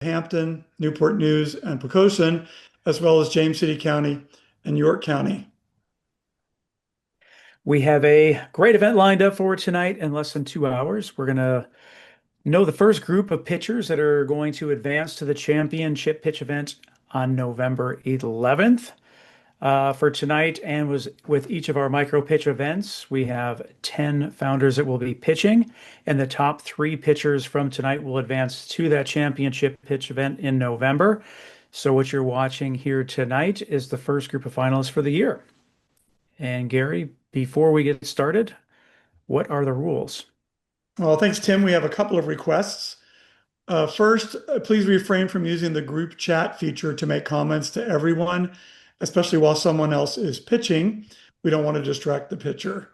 Hampton, Newport News, and Poquoson, as well as James City County and York County. We have a great event lined up for tonight in less than 2 hours. We're going to know the first group of pitchers that are going to advance to the championship pitch event on November 11th. For tonight, and was with each of our micro pitch events, we have 10 founders that will be pitching, and the top three pitchers from tonight will advance to that championship pitch event in November. So what you're watching here tonight is the first group of finalists for the year. And Gary, before we get started, what are the rules? Well, thanks, Tim. We have a couple of requests. First, please refrain from using the group chat feature to make comments to everyone, especially while someone else is pitching. We don't want to distract the pitcher.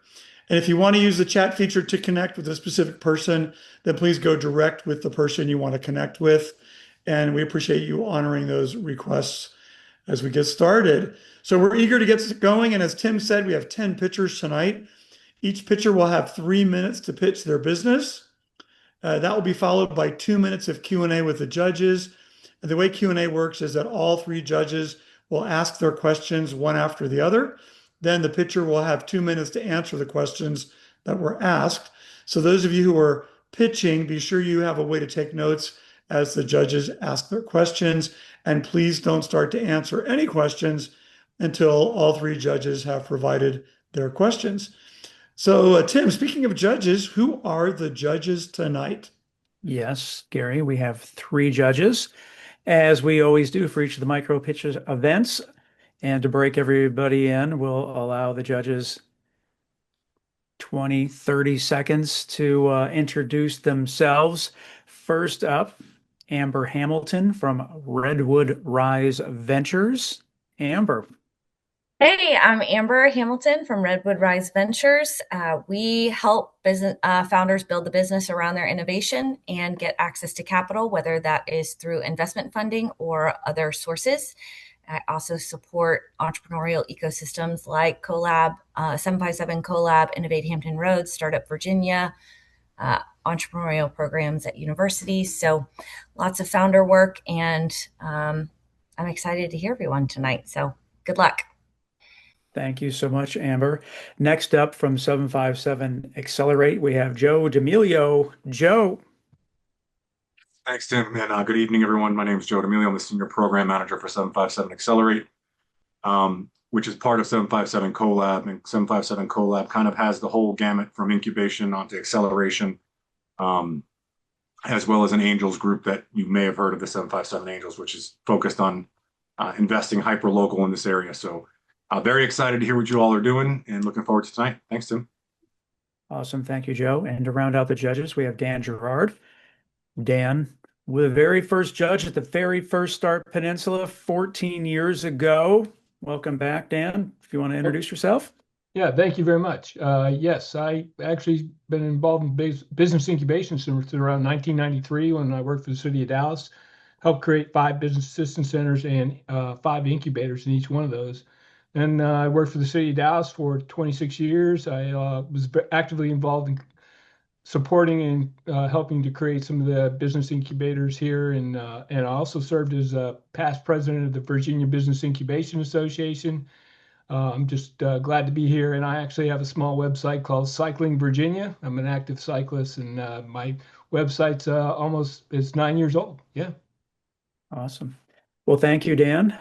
And if you want to use the chat feature to connect with a specific person, then please go direct with the person you want to connect with. And we appreciate you honoring those requests as we get started. So we're eager to get going. And as Tim said, we have 10 pitchers tonight. Each pitcher will have 3 minutes to pitch their business. That will be followed by 2 minutes of Q&A with the judges. And the way Q&A works is that all three judges will ask their questions one after the other. Then the pitcher will have 2 minutes to answer the questions that were asked. So those of you who are pitching, be sure you have a way to take notes as the judges ask their questions. And please don't start to answer any questions until all three judges have provided their questions. So, Tim, speaking of judges, who are the judges tonight? Yes, Gary, we have three judges, as we always do for each of the micro pitch events. And to break everybody in, we'll allow the judges 20, 30 seconds to introduce themselves. First up, Amber Hamilton from Redwood Rise Ventures. Amber. Hey, I'm Amber Hamilton from Redwood Rise Ventures. We help business founders build the business around their innovation and get access to capital, whether that is through investment funding or other sources. I also support entrepreneurial ecosystems like Collab, 757 Collab, Innovate Hampton Roads, Startup Virginia, entrepreneurial programs at universities. So lots of founder work, and I'm excited to hear everyone tonight. So good luck. Thank you so much, Amber. Next up from 757 Accelerate, we have Joe D'Amelio. Joe. Thanks, Tim, and good evening, everyone. My name is Joe D'Amelio. I'm the Senior Program Manager for 757 Accelerate, which is part of 757 Collab. And 757 Collab kind of has the whole gamut from incubation onto acceleration, as well as an angels group that you may have heard of, the 757 Angels, which is focused on investing hyper-local in this area. So very excited to hear what you all are doing and looking forward to tonight. Thanks, Tim. Awesome. Thank you, Joe. And to round out the judges, we have Dan Gerard. Dan, the very first judge at the very first Start Peninsula 14 years ago. Welcome back, Dan. If you want to introduce yourself. Yeah, thank you very much. Yes, I actually been involved in business incubation since around 1993 when I worked for the city of Dallas. Helped create 5 business assistance centers and 5 incubators in each one of those. And I worked for the city of Dallas for 26 years. I was actively involved in supporting and helping to create some of the business incubators here. And I also served as a past president of the Virginia Business Incubation Association. I'm just glad to be here. And I actually have a small website called Cycling Virginia. I'm an active cyclist, and my website's it's 9 years old. Yeah. Awesome. Well, thank you, Dan.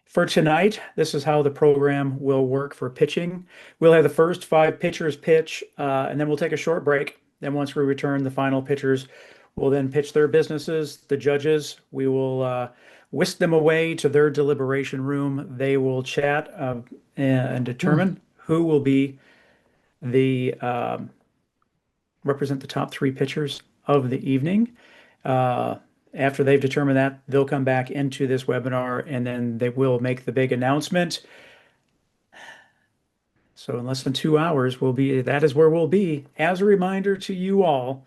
For tonight, this is how the program will work for pitching. We'll have the first 5 pitchers pitch, and then we'll take a short break. Then once we return, the final pitchers will then pitch their businesses. The judges, we will whisk them away to their deliberation room. They will chat and determine who will be the represent the top 3 pitchers of the evening. After they've determined that, they'll come back into this webinar, and then they will make the big announcement. So in less than 2 hours, that is where we'll be. As a reminder to you all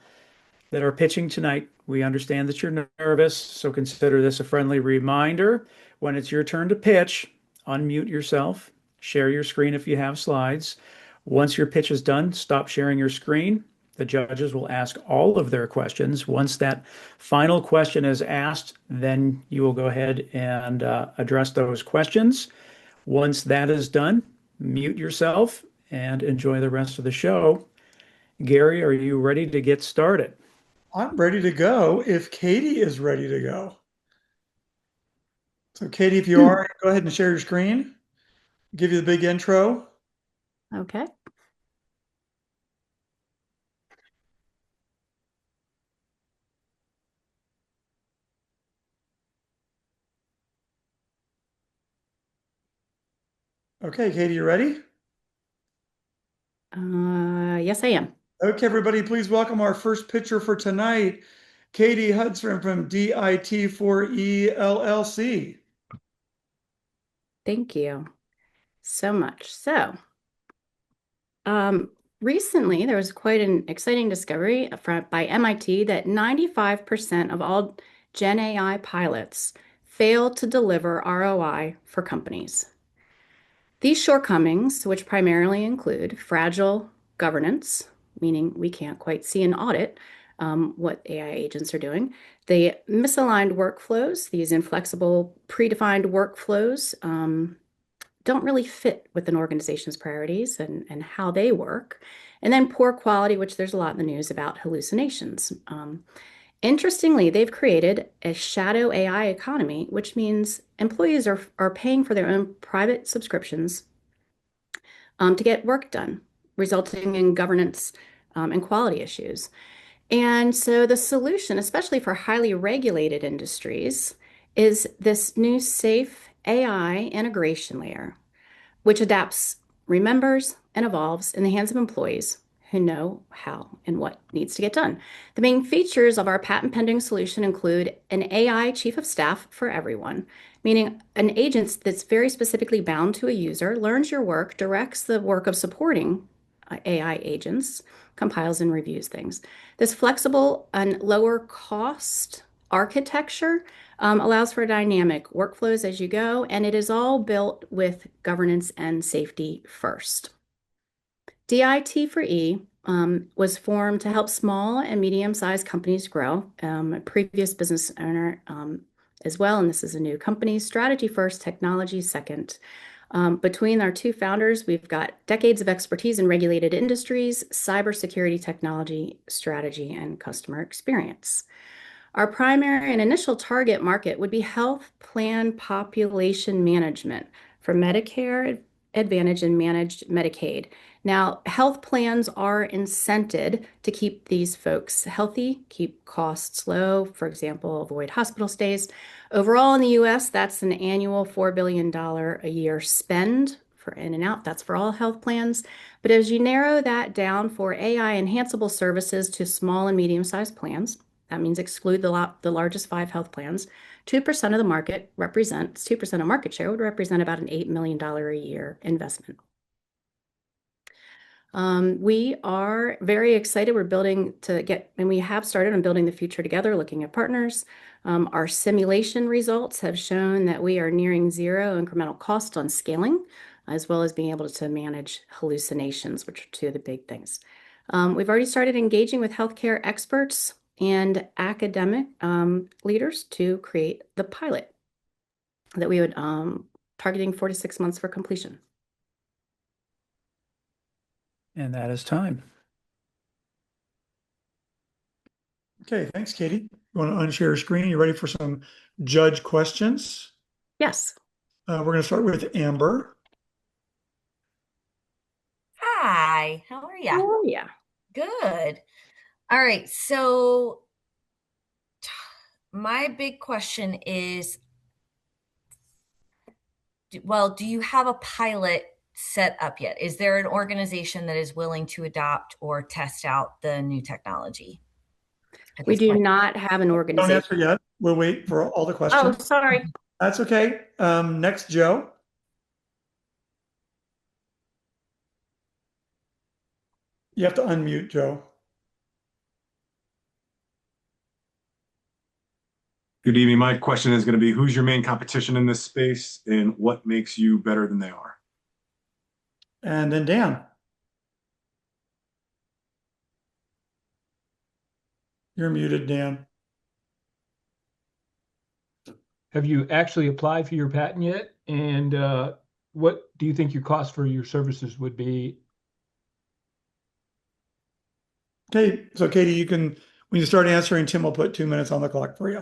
that are pitching tonight, we understand that you're nervous, so consider this a friendly reminder. When it's your turn to pitch, unmute yourself, share your screen if you have slides. Once your pitch is done, stop sharing your screen. The judges will ask all of their questions. Once that final question is asked, then you will go ahead and address those questions. Once that is done, mute yourself and enjoy the rest of the show. Gary, are you ready to get started? I'm ready to go if Katie is ready to go. So Katie, if you are, go ahead and share your screen. Give you the big intro. Okay. Okay, Katie, you ready? Yes, I am. Okay, everybody, please welcome our first pitcher for tonight, Katie Hudson from DIT4E LLC. Thank you so much. So, recently there was quite an exciting discovery by MIT that 95% of all Gen AI pilots fail to deliver ROI for companies. These shortcomings, which primarily include fragile governance, meaning we can't quite see and audit what AI agents are doing, the misaligned workflows, these inflexible, predefined workflows, don't really fit with an organization's priorities and how they work. And then poor quality, which there's a lot in the news about hallucinations. Interestingly, they've created a shadow AI economy, which means employees are paying for their own private subscriptions to get work done, resulting in governance and quality issues. And so the solution, especially for highly regulated industries, is this new safe AI integration layer, which adapts, remembers, and evolves in the hands of employees who know how and what needs to get done. The main features of our patent pending solution include an AI chief of staff for everyone, meaning an agent that's very specifically bound to a user, learns your work, directs the work of supporting AI agents, compiles and reviews things. This flexible and lower cost architecture allows for dynamic workflows as you go, and it is all built with governance and safety first. DIT4E was formed to help small and medium-sized companies grow. A previous business owner as well, and this is a new company. Strategy first, technology second. Between our two founders, we've got decades of expertise in regulated industries, cybersecurity technology, strategy, and customer experience. Our primary and initial target market would be health plan population management for Medicare Advantage and managed Medicaid. Now, health plans are incented to keep these folks healthy, keep costs low, for example, avoid hospital stays. Overall in the US, that's an annual $4 billion a year spend for in and out. That's for all health plans. But as you narrow that down for AI enhanceable services to small and medium-sized plans, that means exclude the largest 5 health plans. 2% of the market represents 2% of market share would represent about an $8 million a year investment. We are very excited. We're building to get, and we have started on building the future together, looking at partners. Our simulation results have shown that we are nearing zero incremental cost on scaling, as well as being able to manage hallucinations, which are 2 of the big things. We've already started engaging with healthcare experts and academic leaders to create the pilot that we would targeting 4 to 6 months for completion. And that is time. Okay, thanks, Katie. You want to unshare your screen? You ready for some judge questions? Yes. We're going to start with Amber. Hi, how are you? Oh, yeah. Good. All right, so my big question is, do you have a pilot set up yet? Is there an organization that is willing to adopt or test out the new technology? We do not have an Don't organization. answer yet. We'll wait for all the Oh, questions. sorry. That's okay. Next, Joe. You have to unmute, Joe. Good evening. My question is going to be, who's your main competition in this space and what makes you better than they are? And then Dan. You're muted, Dan. Have you actually applied for your patent yet? And what do you think your cost for your services would be? Okay, so Katie, when you start answering, Tim will put 2 minutes on the clock for you.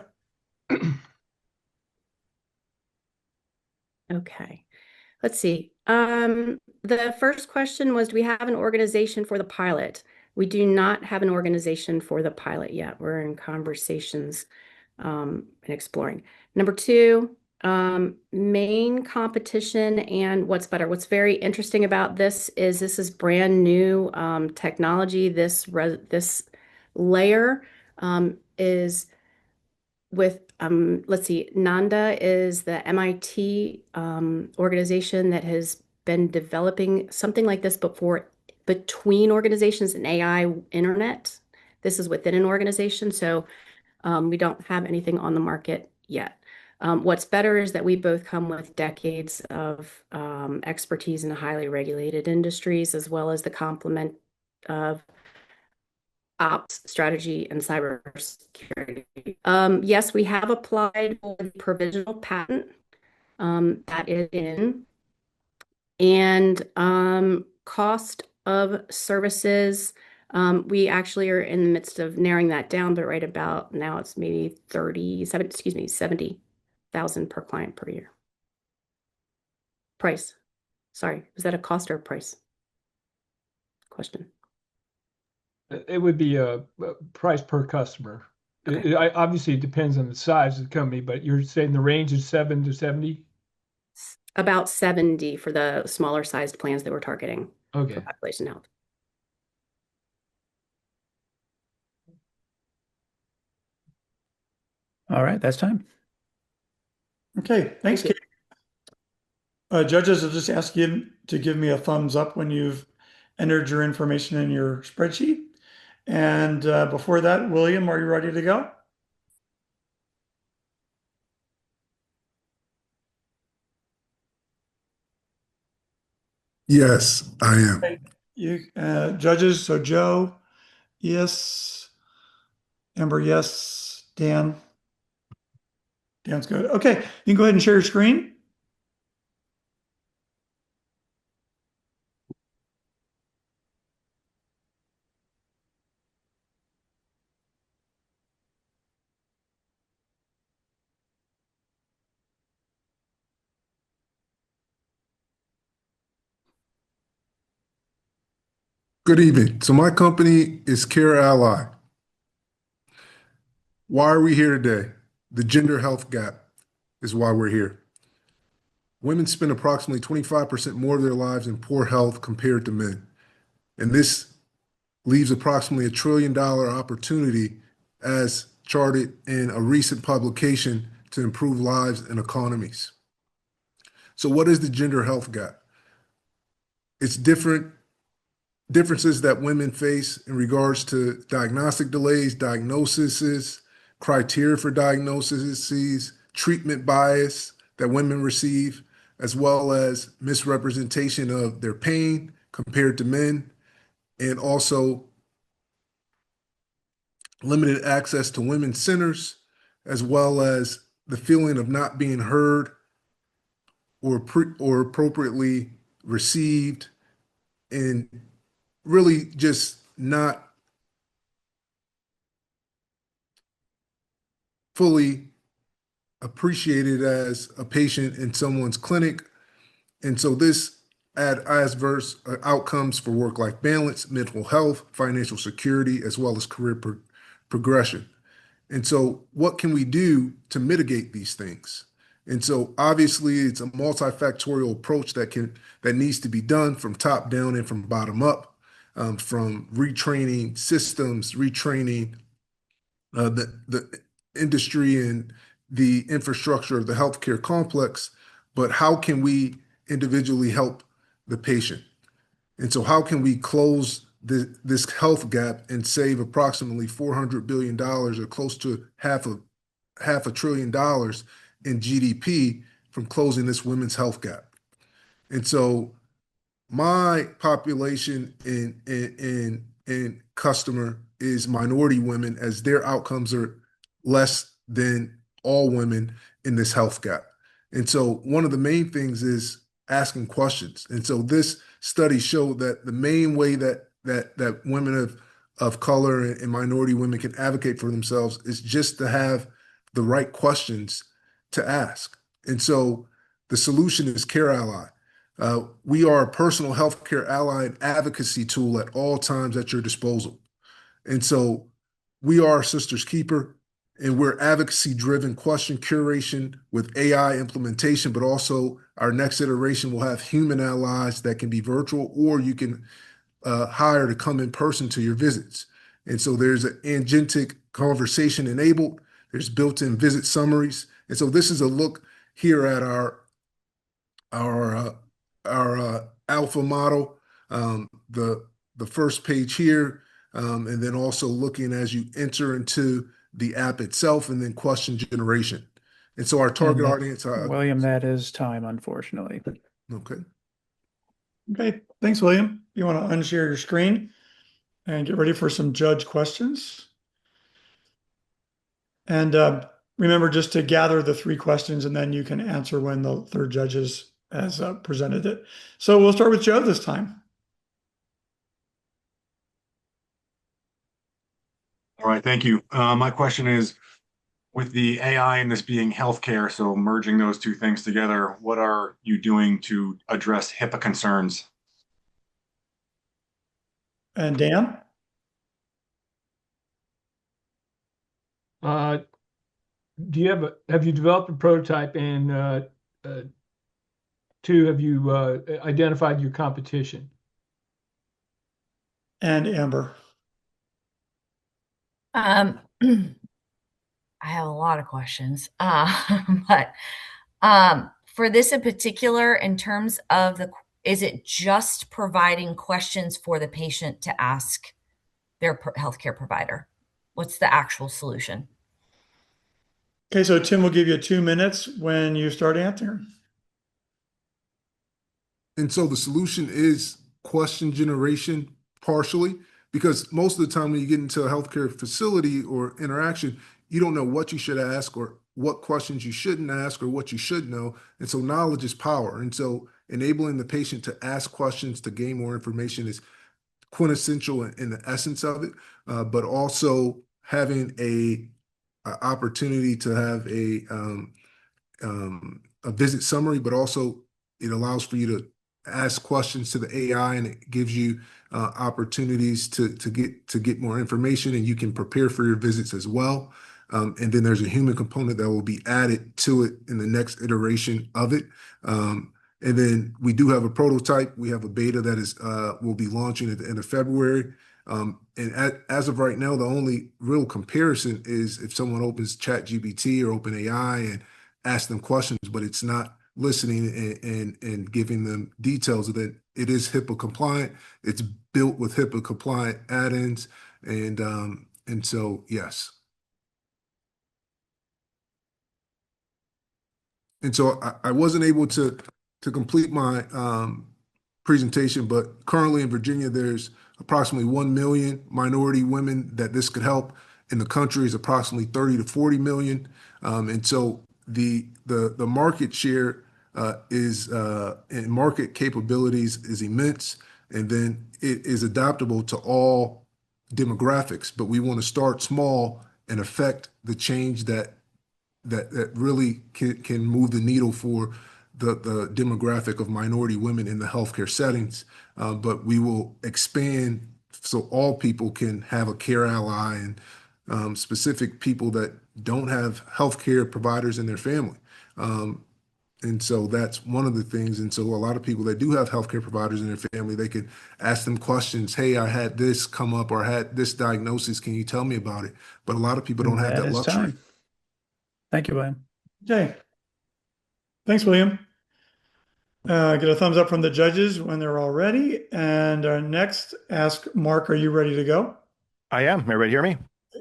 Okay. Let's see. The first question was, do we have an organization for the pilot? We do not have an organization for the pilot yet. We're in conversations and exploring. Number two, main competition and what's better. What's very interesting about this is brand new technology. This layer is with let's see, Nanda is the MIT organization that has been developing something like this before between organizations and AI internet. This is within an organization, so we don't have anything on the market yet. What's better is that we both come with decades of expertise in highly regulated industries, as well as the complement of ops strategy and cybersecurity. Yes, we have applied for the provisional patent that is in, and cost of services. We actually are in the midst of narrowing that down, but right about now it's maybe 70,000 per client per year. Price. Sorry, was that a cost or a price question? It would be a price per customer. Okay. Obviously, it depends on the size of the company, but you're saying the range is 7 to 70? About 70 for the smaller sized plans that we're targeting for Okay. population health. All right, that's time. Okay, thanks, Thank Katie. Judges, I'll just ask you to give me a thumbs up when you've entered your information in your spreadsheet. And before that, William, are you ready to go? Yes, I am. Okay. Judges, so Joe, yes. Amber, yes. Dan? Dan's good. Okay, you can go ahead and share your screen. Good evening. So my company is Care Ally. Why are we here today? The gender health gap is why we're here. Women spend approximately 25% more of their lives in poor health compared to men. And this leaves approximately $1 trillion opportunity as charted in a recent publication to improve lives and economies. So what is the gender health gap? It's differences that women face in regards to diagnostic delays, diagnoses, criteria for diagnoses, treatment bias that women receive, as well as misrepresentation of their pain compared to men, and also limited access to women's centers, as well as the feeling of not being heard or appropriately received, and really just not fully appreciated as a patient in someone's clinic. And so this had adverse outcomes for work-life balance, mental health, financial security, as well as career progression. And so what can we do to mitigate these things? And so obviously it's a multifactorial approach that needs to be done from top down and from bottom up, from retraining systems, retraining the industry and the infrastructure of the healthcare complex, but how can we individually help the patient? And so how can we close this health gap and save approximately $400 billion or close to half a trillion dollars in GDP from closing this women's health gap? And so my population and customer is minority women, as their outcomes are less than all women in this health gap. And so one of the main things is asking questions. And so this study showed that the main way that women of color and minority women can advocate for themselves is just to have the right questions to ask. And so the solution is Care Ally. We are a personal healthcare ally and advocacy tool at all times at your disposal. And so we are Sister's Keeper, and we're advocacy-driven question curation with AI implementation, but also our next iteration will have human allies that can be virtual, or you can hire to come in person to your visits. And so there's an agentic conversation enabled. There's built-in visit summaries. And so this is a look here at our alpha model, the first page here, and then also looking as you enter into the app itself, and then question generation. And so our target audience. William, that is time, unfortunately. Okay. Okay, thanks, William. You want to unshare your screen and get ready for some judge questions. And remember just to gather the 3 questions, and then you can answer when the third judge has presented it. So we'll start with Joe this time. All right, thank you. My question is, with the AI and this being healthcare, so merging those two things together, what are you doing to address HIPAA concerns? And Dan? Have you developed a prototype, and 2, have you identified your competition? And Amber? I have a lot of questions, but for this in particular, in terms of is it just providing questions for the patient to ask their healthcare provider? What's the actual solution? Okay, so Tim will give you 2 minutes when you start answering. And so the solution is question generation partially, because most of the time when you get into a healthcare facility or interaction, you don't know what you should ask or what questions you shouldn't ask or what you should know. And so knowledge is power. And so enabling the patient to ask questions to gain more information is quintessential in the essence of it, but also having a opportunity to have a visit summary, but also it allows for you to ask questions to the AI, and it gives you opportunities to get more information, and you can prepare for your visits as well. And then there's a human component that will be added to it in the next iteration of it. And then we do have a prototype. We have a beta that is will be launching at the end of February. And as of right now, the only real comparison is if someone opens ChatGPT or OpenAI and asks them questions, but it's not listening and giving them details of it. It is HIPAA compliant. It's built with HIPAA compliant add-ins, and so yes. And so I wasn't able to complete my presentation, but currently in Virginia, there's approximately 1 million minority women that this could help. In the country is approximately 30 to 40 million. And so the market share is and market capabilities is immense. And then it is adaptable to all demographics, but we want to start small and affect the change that really can move the needle for the demographic of minority women in the healthcare settings. But we will expand so all people can have a care ally, and specific people that don't have healthcare providers in their family. And so that's one of the things. And so a lot of people that do have healthcare providers in their family, they can ask them questions. Hey, I had this come up, or I had this diagnosis. Can you tell me about it? But a lot of people don't have that luxury. Time. Thank you, William. Okay. Thanks, William. Get a thumbs up from the judges when they're all ready. And next, ask Mark, are you ready to go? I am. Everybody hear me?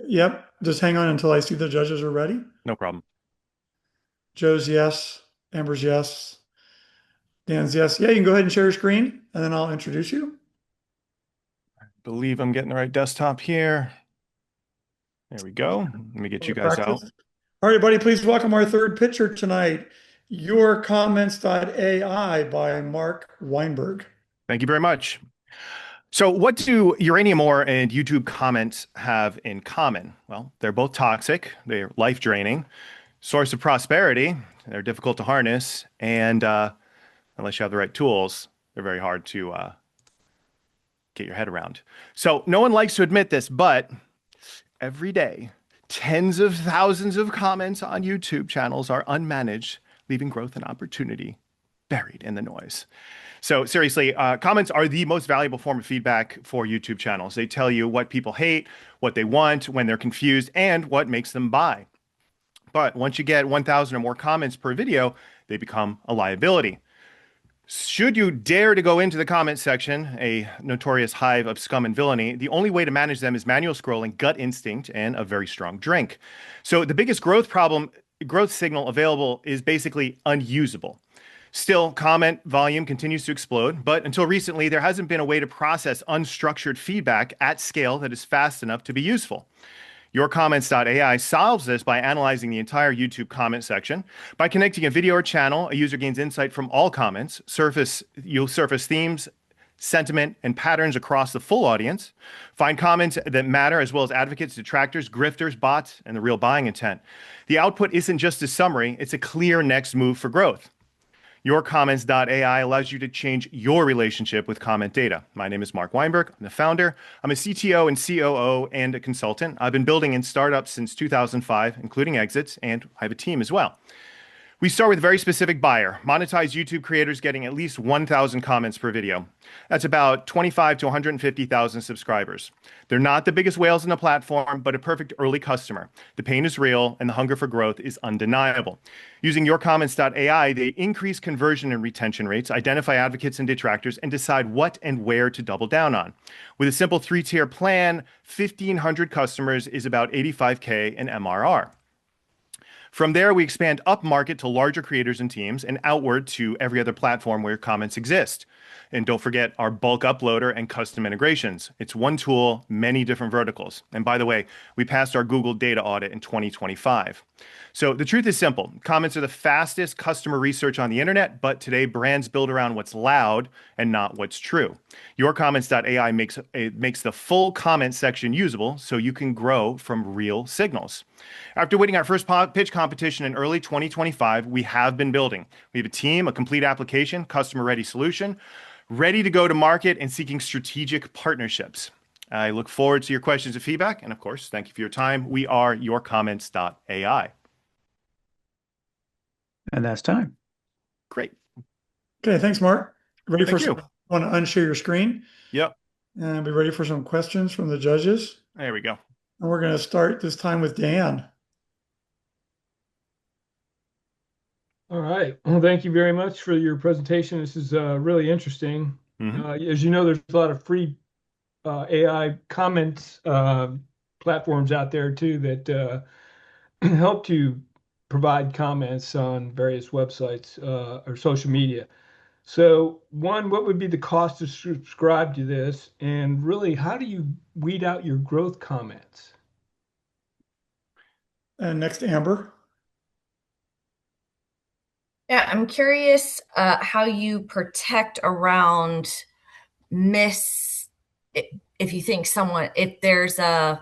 Yep. Just hang on until I see the judges are ready. No problem. Joe's yes. Amber's yes. Dan's yes. Yeah, you can go ahead and share your screen, and then I'll introduce you. I believe I'm getting the right desktop here. There we go. Let me get you guys out. Practice. All right, everybody, please welcome our third pitcher tonight, YourComments.ai by Mark Weinberg. Thank you very much. So what do uranium ore and YouTube comments have in common? Well, they're both toxic, they're life draining, source of prosperity, they're difficult to harness, and unless you have the right tools, they're very hard to get your head around. So no one likes to admit this, but every day, tens of thousands of comments on YouTube channels are unmanaged, leaving growth and opportunity buried in the noise. So seriously, comments are the most valuable form of feedback for YouTube channels. They tell you what people hate, what they want, when they're confused, and what makes them buy. But once you get 1,000 or more comments per video, they become a liability. Should you dare to go into the comment section, a notorious hive of scum and villainy, the only way to manage them is manual scrolling, gut instinct, and a very strong drink. So the biggest growth signal available is basically unusable. Still, comment volume continues to explode, but until recently, there hasn't been a way to process unstructured feedback at scale that is fast enough to be useful. YourComments.ai solves this by analyzing the entire YouTube comment section. By connecting a video or channel, a user gains insight from all comments. You'll surface themes, sentiment, and patterns across the full audience. Find comments that matter, as well as advocates, detractors, grifters, bots, and the real buying intent. The output isn't just a summary, it's a clear next move for growth. YourComments.ai allows you to change your relationship with comment data. My name is Mark Weinberg. I'm the founder. I'm a CTO and COO and a consultant. I've been building in startups since 2005, including exits, and I have a team as well. We start with a very specific buyer, monetized YouTube creators getting at least 1,000 comments per video. That's about 25 to 150,000 subscribers. They're not the biggest whales in the platform, but a perfect early customer. The pain is real, and the hunger for growth is undeniable. Using YourComments.ai, they increase conversion and retention rates, identify advocates and detractors, and decide what and where to double down on. With a simple 3-tier plan, 1,500 customers is about $85K in MRR. From there, we expand up market to larger creators and teams and outward to every other platform where comments exist. And don't forget our bulk uploader and custom integrations. It's one tool, many different verticals. And by the way, we passed our Google data audit in 2025. So the truth is simple. Comments are the fastest customer research on the internet, but today brands build around what's loud and not what's true. YourComments.ai makes the full comment section usable so you can grow from real signals. After winning our first pitch competition in early 2025, we have been building. We have a team, a complete application, customer-ready solution, ready to go to market and seeking strategic partnerships. I look forward to your questions and feedback. And of course, thank you for your time. We are YourComments.ai. And that's time. Great. Okay, thanks, Mark. Ready Thank for you. some? Want to unshare your screen? Yep. And be ready for some questions from the judges. There we go. And we're going to start this time with Dan. All right. Well, thank you very much for your presentation. This is really interesting. As you know, there's a lot of free AI comments platforms out there too that help to provide comments on various websites or social media. So one, what would be the cost to subscribe to this? And really, how do you weed out your growth comments? And next, Amber. Yeah, I'm curious how you protect around if you think if there's I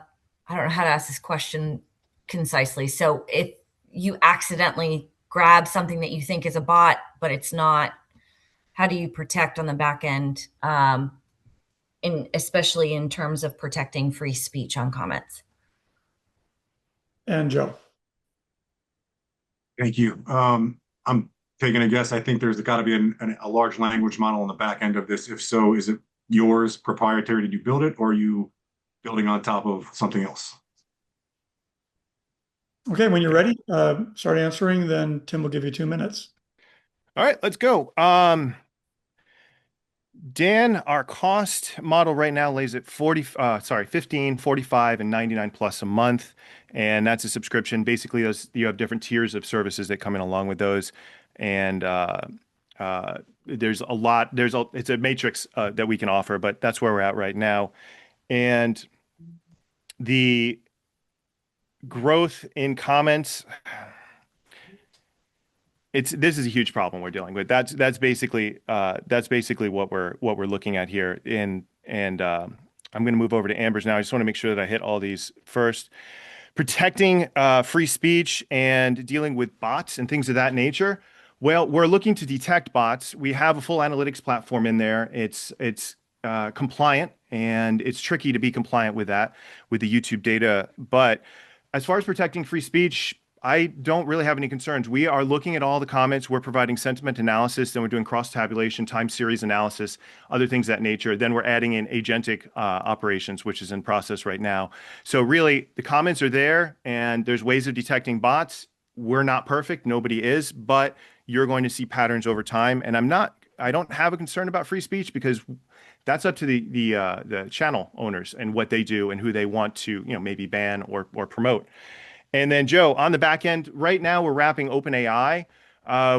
don't know how to ask this question concisely. So if you accidentally grab something that you think is a bot, but it's not, how do you protect on the back end, especially in terms of protecting free speech on comments? And Joe. Thank you. I'm taking a guess. I think there's got to be a large language model on the back end of this. If so, is it yours, proprietary? Did you build it, or are you building on top of something else? Okay, when you're ready, start answering, then Tim will give you 2 minutes. All right, let's go. Dan, our cost model right now lays at 15, 45, and 99 plus a month. And that's a subscription. Basically, you have different tiers of services that come in along with those. And it's a matrix that we can offer, but that's where we're at right now. And growth in comments, this is a huge problem we're dealing with. That's basically what we're looking at here. I'm going to move over to Amber's now. I just want to make sure that I hit all these first. Protecting free speech and dealing with bots and things of that nature. Well, we're looking to detect bots. We have a full analytics platform in there. It's compliant, and it's tricky to be compliant with that, with the YouTube data. But as far as protecting free speech, I don't really have any concerns. We are looking at all the comments. We're providing sentiment analysis, then we're doing cross-tabulation, time series analysis, other things of that nature. Then we're adding in agentic operations, which is in process right now. So really, the comments are there, and there's ways of detecting bots. We're not perfect. Nobody is, but you're going to see patterns over time. And I don't have a concern about free speech, because that's up to the channel owners and what they do and who they want to, maybe ban or promote. And then, Joe, on the back end, right now we're wrapping OpenAI.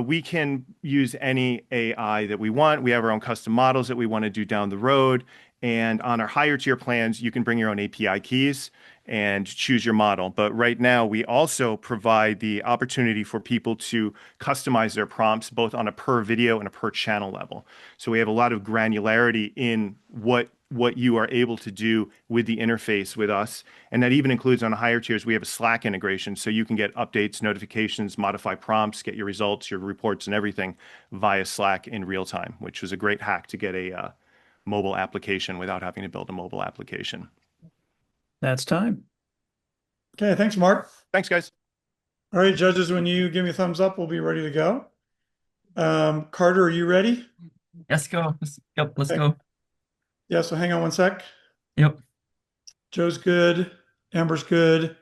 We can use any AI that we want. We have our own custom models that we want to do down the road. And on our higher tier plans, you can bring your own API keys and choose your model. But right now, we also provide the opportunity for people to customize their prompts, both on a per video and a per channel level. So we have a lot of granularity in what you are able to do with the interface with us. And that even includes on higher tiers, we have a Slack integration. So you can get updates, notifications, modify prompts, get your results, your reports, and everything via Slack in real time, which was a great hack to get a mobile application without having to build a mobile application. That's time. Okay, thanks, Mark. Thanks, guys. All right, judges, when you give me a thumbs up, we'll be ready to go. Carter, are you ready? Let's go. Let's Okay. go. Yeah, so hang on one sec. Yep. Joe's good. Amber's good.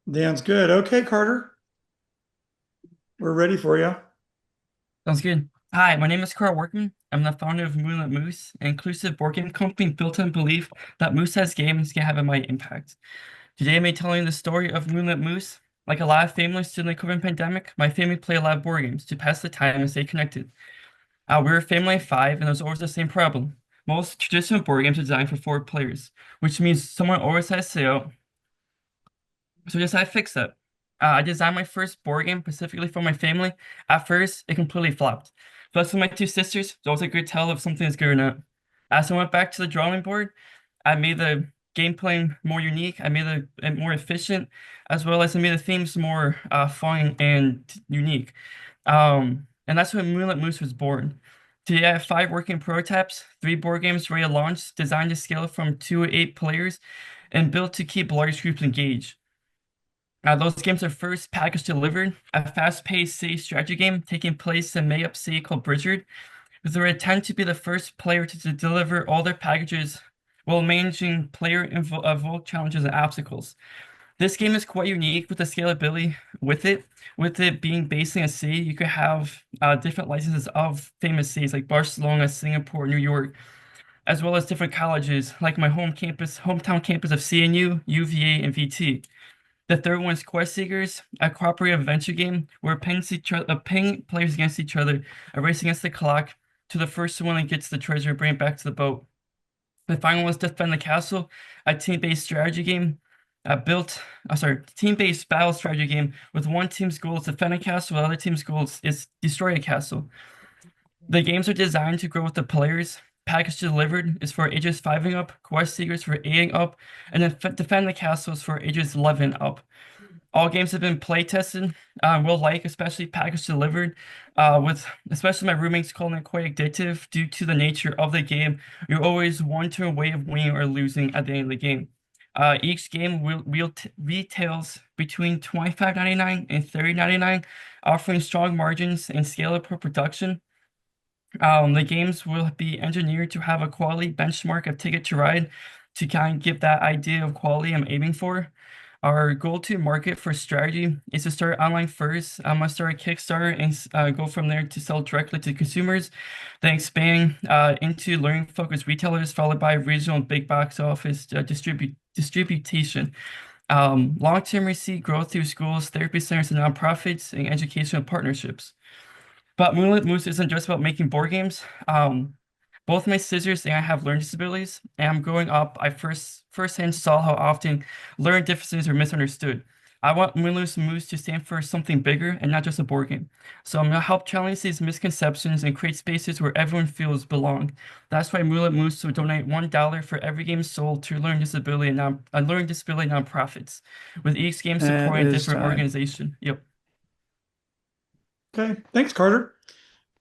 Dan's good. Okay, Carter. We're ready for you. Sounds good. Hi, my name is Carl Workman. I'm the founder of Moonlit Moose, an inclusive board game company built on belief that moose-sized games can have a mighty impact. Today, I'm telling you the story of Moonlit Moose. Like a lot of families during the COVID pandemic, my family played a lot of board games to pass the time and stay connected. We were a family of 5, and there's always the same problem. Most traditional board games are designed for 4 players, which means someone always has to stay out. So I decided to fix that. I designed my first board game specifically for my family. At first, it completely flopped. Plus, with my 2 sisters, it's always a good tell if something is good or not. As I went back to the drawing board, I made the gameplay more unique. I made it more efficient, as well as I made the themes more fun and unique. And that's when Moonlit Moose was born. Today, I have 5 working prototypes, 3 board games ready to launch, designed to scale from 2 to 8 players, and built to keep large groups engaged. Those games are first package delivered, a fast-paced city strategy game taking place in a made-up city called Bridgard, with the intent to be the first player to deliver all their packages while managing player-involved challenges and obstacles. This game is quite unique with the scalability with it being based in a city. You could have different licenses of famous cities like Barcelona, Singapore, New York, as well as different colleges like my hometown campus of CNU, UVA, and VT. The third one is Quest Seekers, a cooperative adventure game where ping players against each other, a race against the clock to the first one that gets the treasure and bring it back to the boat. The final one is Defend the Castle, a team-based strategy game team-based battle strategy game with one team's goal is defend a castle, the other team's goal is destroy a castle. The games are designed to grow with the players. Package delivered is for ages 5 and up, Quest Seekers for 8 and up, and then Defend the Castle is for ages 11 and up. All games have been play tested. Especially package delivered, with especially my roommates calling it quite addictive due to the nature of the game. You're always one turn away of winning or losing at the end of the game. Each game retails between $25.99 and $30.99, offering strong margins and scale per production. The games will be engineered to have a quality benchmark of Ticket to Ride to kind of give that idea of quality I'm aiming for. Our goal to market for strategy is to start online first. I'm going to start a Kickstarter and go from there to sell directly to consumers, then expand into learning-focused retailers, followed by regional and big box office distribution. Long-term, we see growth through schools, therapy centers, and nonprofits, and educational partnerships. But Moonlit Moose isn't just about making board games. Both my sisters and I have learning disabilities, and I'm growing up, I firsthand saw how often learning differences are misunderstood. I want Moonless Moose to stand for something bigger and not just a board game. So I'm gonna help challenge these misconceptions and create spaces where everyone feels belong. That's why Moonlit Moose will donate $1 for every game sold to learning disability nonprofits, with each game That supporting a is different time. organization. Yep. Okay, thanks, Carter.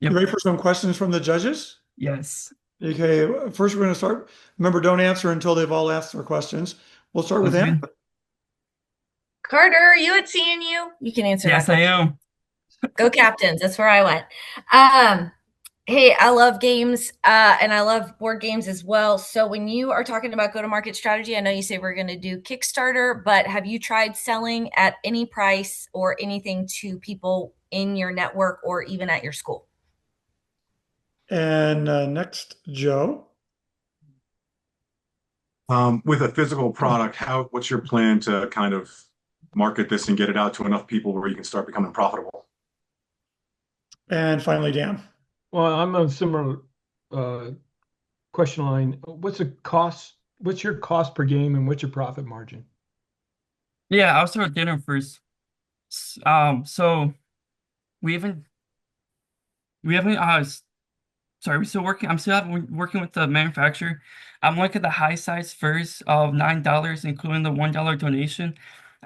Yep. You ready for some questions from the judges? Yes. Okay, first we're going to start. Remember, don't answer until they've all asked their questions. We'll start with Sounds Amber. good. Carter, are you at CNU? You can answer Yes, that I question. am. Go Captains. That's where I went. Hey, I love games, and I love board games as well. So when you are talking about go-to-market strategy, I know you say we're going to do Kickstarter, but have you tried selling at any price or anything to people in your network or even at your school? And next, Joe. With a physical product, what's your plan to kind of market this and get it out to enough people where you can start becoming profitable? And finally, Dan. Well, I'm on a similar question line. What's the cost? What's your cost per game and what's your profit margin? Yeah, I'll start with dinner first. So we haven't sorry, we're still working. Working with the manufacturer. I'm looking at the high size first of $9, including the $1 donation.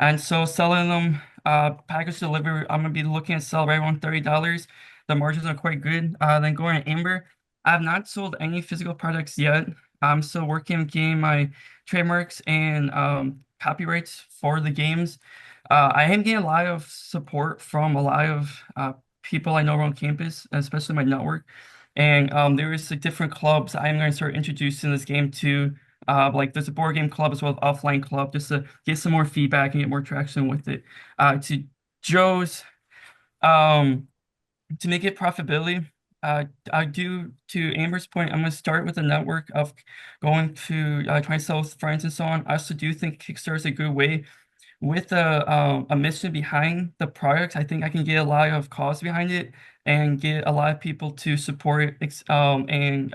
And so selling them package delivery, I'm gonna be looking at sell right around $30. The margins are quite good. Then going to Amber, I have not sold any physical products yet. I'm still working on getting my trademarks and copyrights for the games. I am getting a lot of support from a lot of people I know around campus, especially my network. And there is like different clubs I'm going to start introducing this game to. Like there's a board game club as well as offline club, just to get some more feedback and get more traction with it. To Joe's, to make it profitability, I do to Amber's point, I'm going to start with a network of going to trying to sell with friends and so on. I also do think Kickstarter is a good way with a mission behind the product. I think I can get a lot of cause behind it and get a lot of people to support it and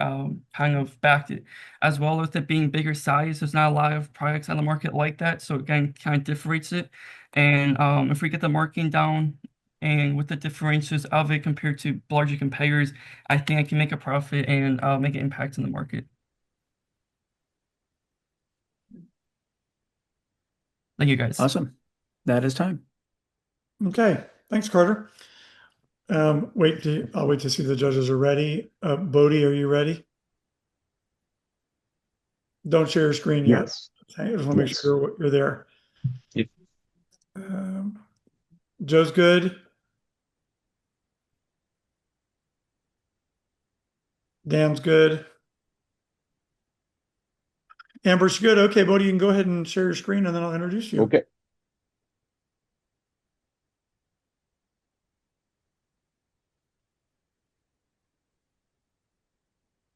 kind of back it. As well with it being bigger size, there's not a lot of products on the market like that, so it kind of differentiates it. And if we get the marketing down and with the differentials of it compared to larger competitors, I think I can make a profit and make an impact in the market. Thank you, guys. Awesome. That is time. Okay, thanks, Carter. I'll wait to see if the judges are ready. Bodhi, are you ready? Don't share your screen yet. Yes. I just want to make Yes. sure you're there. Yep. Joe's good. Dan's good. Amber's good. Okay, Bodhi, you can go ahead and share your screen and then I'll introduce you. Okay.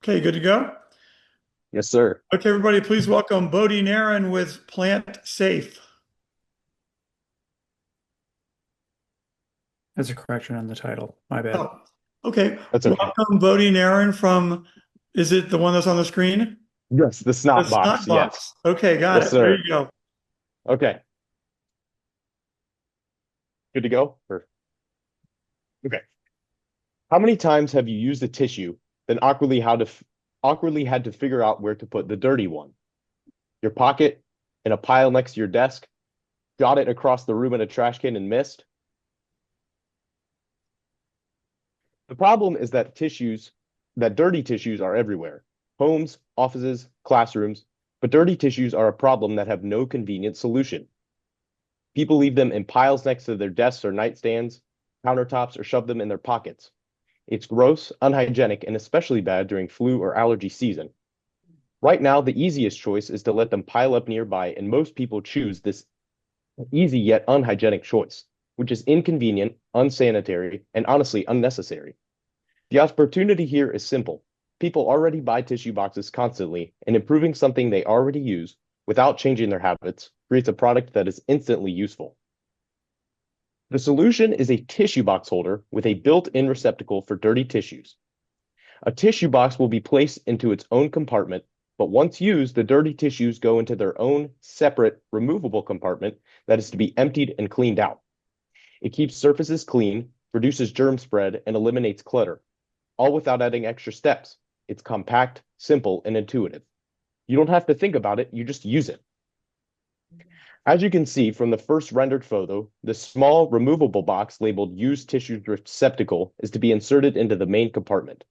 Okay, good to go? Yes, sir. Okay, everybody, please welcome Bodhi Naran with Plant Safe. That's a correction on the title. My bad. Oh, okay. That's okay. Welcome Bodhi Naran from, is it the one that's on the screen? Yes, the snot The box. snot box. Yes. Okay, got Yes, it. There sir. you go. Okay. Good to go? Okay. How many times have you used a tissue, then awkwardly had to figure out where to put the dirty one? Your pocket, in a pile next to your desk, got it across the room in a trash can and missed? The problem is that dirty tissues are everywhere. Homes, offices, classrooms, but dirty tissues are a problem that have no convenient solution. People leave them in piles next to their desks or nightstands, countertops, or shove them in their pockets. It's gross, unhygienic, and especially bad during flu or allergy season. Right now, the easiest choice is to let them pile up nearby, and most people choose this easy yet unhygienic choice, which is inconvenient, unsanitary, and honestly unnecessary. The opportunity here is simple. People already buy tissue boxes constantly, and improving something they already use without changing their habits creates a product that is instantly useful. The solution is a tissue box holder with a built-in receptacle for dirty tissues. A tissue box will be placed into its own compartment, but once used, the dirty tissues go into their own separate removable compartment that is to be emptied and cleaned out. It keeps surfaces clean, reduces germ spread, and eliminates clutter, all without adding extra steps. It's compact, simple, and intuitive. You don't have to think about it, you just use it. As you can see from the first rendered photo, the small removable box labeled used tissue receptacle is to be inserted into the main compartment.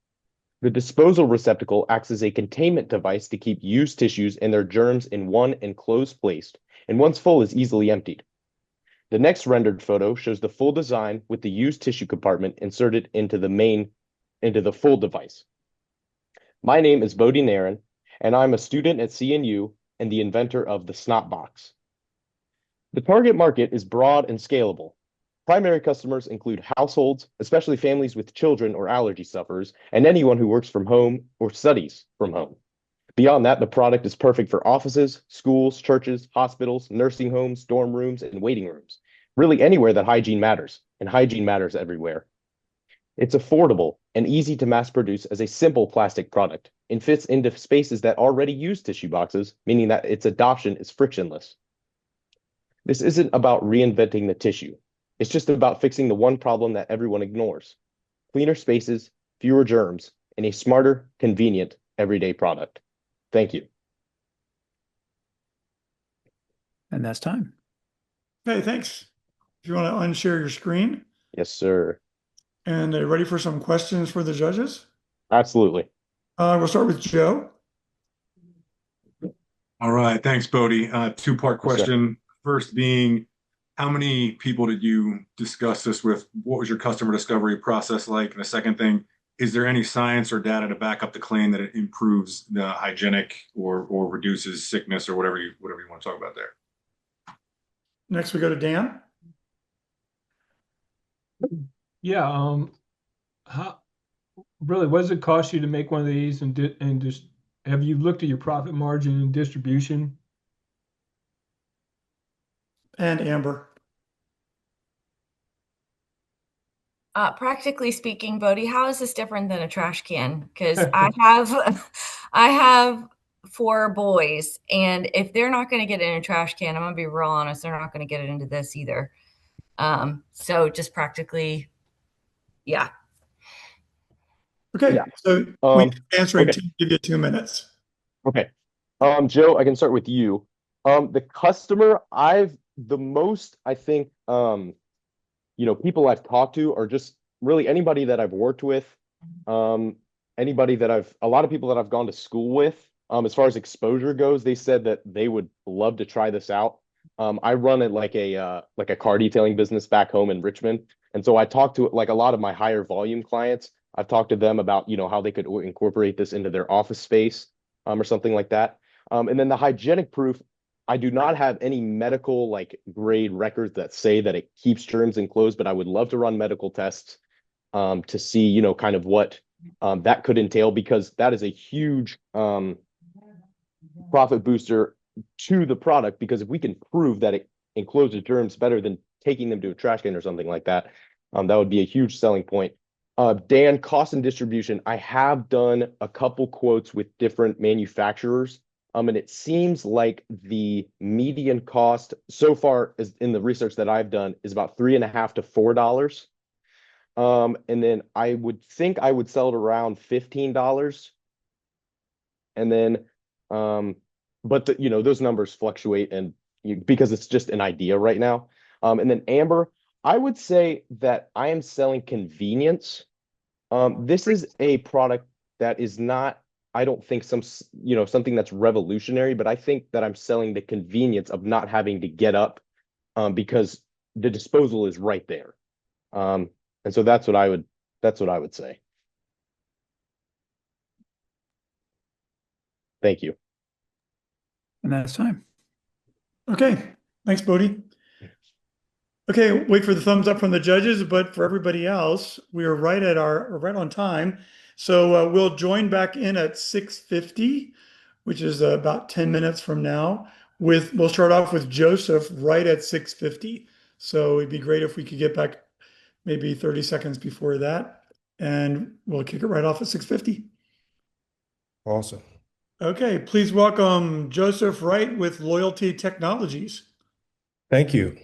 The disposal receptacle acts as a containment device to keep used tissues and their germs in one enclosed place, and once full is easily emptied. The next rendered photo shows the full design with the used tissue compartment inserted into the full device. My name is Bodie Nairn, and I'm a student at CNU and the inventor of the Snot Box. The target market is broad and scalable. Primary customers include households, especially families with children or allergy sufferers, and anyone who works from home or studies from home. Beyond that, the product is perfect for offices, schools, churches, hospitals, nursing homes, dorm rooms, and waiting rooms. Really anywhere that hygiene matters, and hygiene matters everywhere. It's affordable and easy to mass produce as a simple plastic product and fits into spaces that already use tissue boxes, meaning that its adoption is frictionless. This isn't about reinventing the tissue. It's just about fixing the one problem that everyone ignores: cleaner spaces, fewer germs, and a smarter, convenient, everyday product. Thank you. And that's time. Okay, thanks. If you want to unshare your screen. Yes, sir. And ready for some questions for the judges? Absolutely. We'll start with Joe. All right, thanks, Bodie. Two-part question. First being, how many people did you discuss this with? What was your customer discovery process like? And the second thing, is there any science or data to back up the claim that it improves the hygienic or reduces sickness or whatever you want to talk about there? Next, we go to Dan. Yeah. How really, what does it cost you to make one of these, and just have you looked at your profit margin and distribution? And Amber. Practically speaking, Bodie, how is this different than a trash can? Because I have 4 boys, and if they're not going to get it in a trash can, I'm going to be real honest, they're not going to get it into this either. So just practically, yeah. Okay, Yeah. so we answering to give you 2 minutes. Okay. Joe, I can start with you. The customer the most, I think, people I've talked to are just really anybody that I've worked with, a lot of people that I've gone to school with. As far as exposure goes, they said that they would love to try this out. I run it like a car detailing business back home in Richmond. And so I talked to like a lot of my higher volume clients. I've talked to them about, how they could incorporate this into their office space, or something like that. And then the hygienic proof, I do not have any medical grade records that say that it keeps germs enclosed, but I would love to run medical tests to see, kind of what that could entail, because that is a huge profit booster to the product, because if we can prove that it encloses germs better than taking them to a trash can or something like that, that would be a huge selling point. Dan, cost and distribution. I have done a couple quotes with different manufacturers. And it seems like the median cost so far is in the research that I've done is about $3.50 to $4. And then I would think I would sell it around $15. And then, but those numbers fluctuate because it's just an idea right now. And then Amber, I would say that I am selling convenience. This is a product that is not, I don't think something that's revolutionary, but I think that I'm selling the convenience of not having to get up because the disposal is right there. And so that's what I would say. Thank you. And that's time. Okay, thanks, Bodie. Okay, wait for the thumbs up from the judges, but for everybody else, we are right on time. So we'll join back in at 6:50, which is about 10 minutes from now. We'll start off with Joseph right at 6:50. So it'd be great if we could get back maybe 30 seconds before that. and we'll kick it right off at 6:50. Awesome. Okay, please welcome Joseph Wright with Loyalty Technologies. Thank you.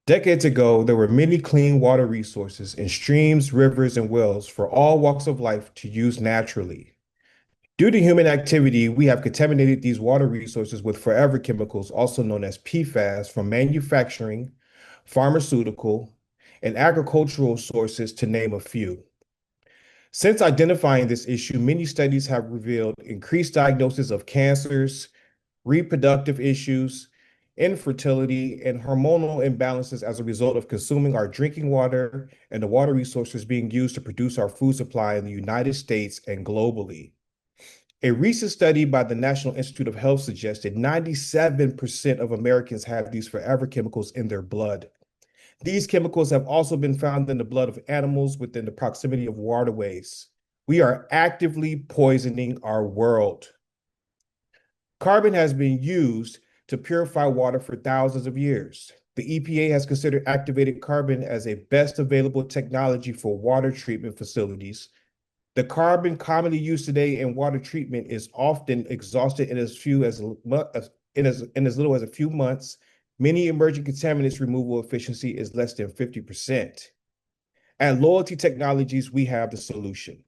Decades ago, there were many clean water resources in streams, rivers, and wells for all walks of life to use naturally. Due to human activity, we have contaminated these water resources with forever chemicals, also known as PFAS, from manufacturing, pharmaceutical, and agricultural sources, to name a few. Since identifying this issue, many studies have revealed increased diagnosis of cancers, reproductive issues, infertility, and hormonal imbalances as a result of consuming our drinking water and the water resources being used to produce our food supply in the United States and globally. A recent study by the National Institute of Health suggested 97% of Americans have these forever chemicals in their blood. These chemicals have also been found in the blood of animals within the proximity of waterways. We are actively poisoning our world. Carbon has been used to purify water for thousands of years. The EPA has considered activated carbon as a best available technology for water treatment facilities. The carbon commonly used today in water treatment is often exhausted in as little as a few months. Many emerging contaminants removal efficiency is less than 50%. At Loyalty Technologies, we have the solution.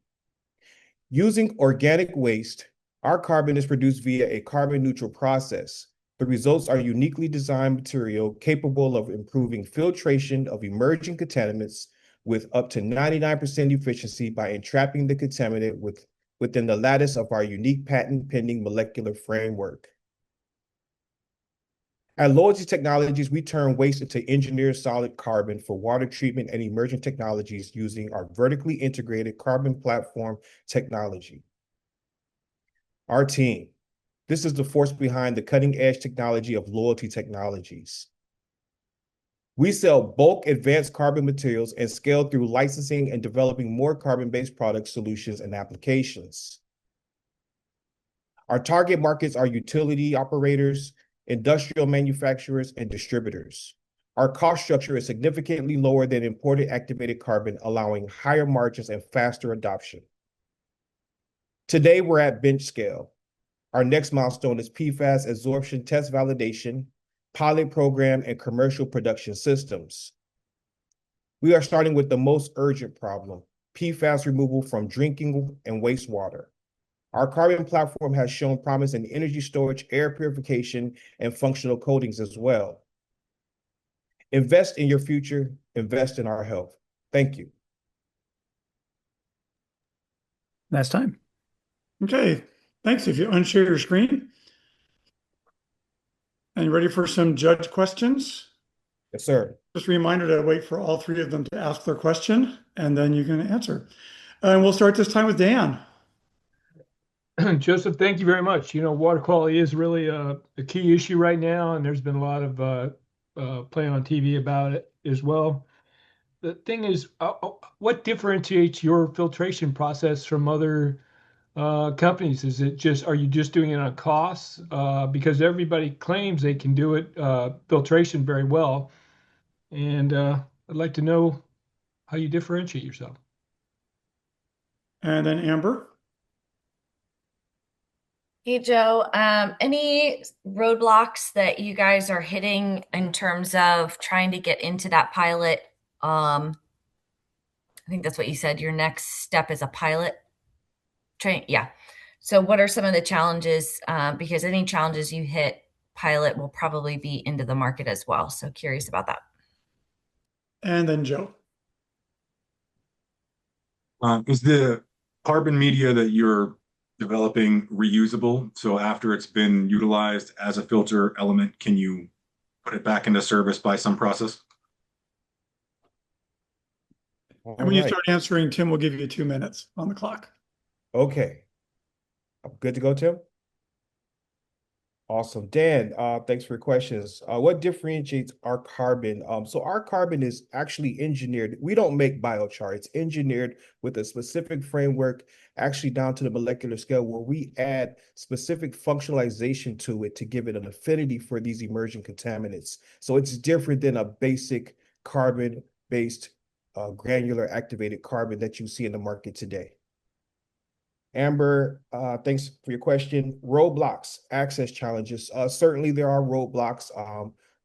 Using organic waste, our carbon is produced via a carbon neutral process. The results are uniquely designed material capable of improving filtration of emerging contaminants with up to 99% efficiency by entrapping the contaminant within the lattice of our unique patent-pending molecular framework. At Loyalty Technologies, we turn waste into engineered solid carbon for water treatment and emerging technologies using our vertically integrated carbon platform technology. Our team. This is the force behind the cutting-edge technology of Loyalty Technologies. We sell bulk advanced carbon materials and scale through licensing and developing more carbon-based products, solutions, and applications. Our target markets are utility operators, industrial manufacturers, and distributors. Our cost structure is significantly lower than imported activated carbon, allowing higher margins and faster adoption. Today, we're at bench scale. Our next milestone is PFAS absorption test validation, pilot program, and commercial production systems. We are starting with the most urgent problem, PFAS removal from drinking and wastewater. Our carbon platform has shown promise in energy storage, air purification, and functional coatings as well. Invest in your future, invest in our health. Thank you. Last time. Okay, thanks. If you unshare your screen. And you ready for some judge questions? Yes, sir. Just a reminder to wait for all three of them to ask their question, and then you can answer. And we'll start this time with Dan. Joseph, thank you very much. You know, water quality is really a key issue right now, and there's been a lot of play on TV about it as well. The thing is, what differentiates your filtration process from other companies? Is it just, are you just doing it on costs? Because everybody claims they can do it, filtration very well. And I'd like to know how you differentiate yourself. And then Amber. Hey, Joe, any roadblocks that you guys are hitting in terms of trying to get into that pilot? I think that's what you said. Your next step is a pilot train. Yeah. So what are some of the challenges? Because any challenges you hit, pilot will probably be into the market as well. So curious about that. And then Joe. Is the carbon media that you're developing reusable? So after it's been utilized as a filter element, can you put it back into service by some process? And when you start answering, Tim will give you 2 minutes on the clock. Okay. I'm good to go, Tim? Awesome. Dan, thanks for your questions. What differentiates our carbon? So our carbon is actually engineered. We don't make biochar. It's engineered with a specific framework, actually down to the molecular scale, where we add specific functionalization to it to give it an affinity for these emerging contaminants. So it's different than a basic carbon-based granular activated carbon that you see in the market today. Amber, thanks for your question. Roadblocks, access challenges. Certainly there are roadblocks,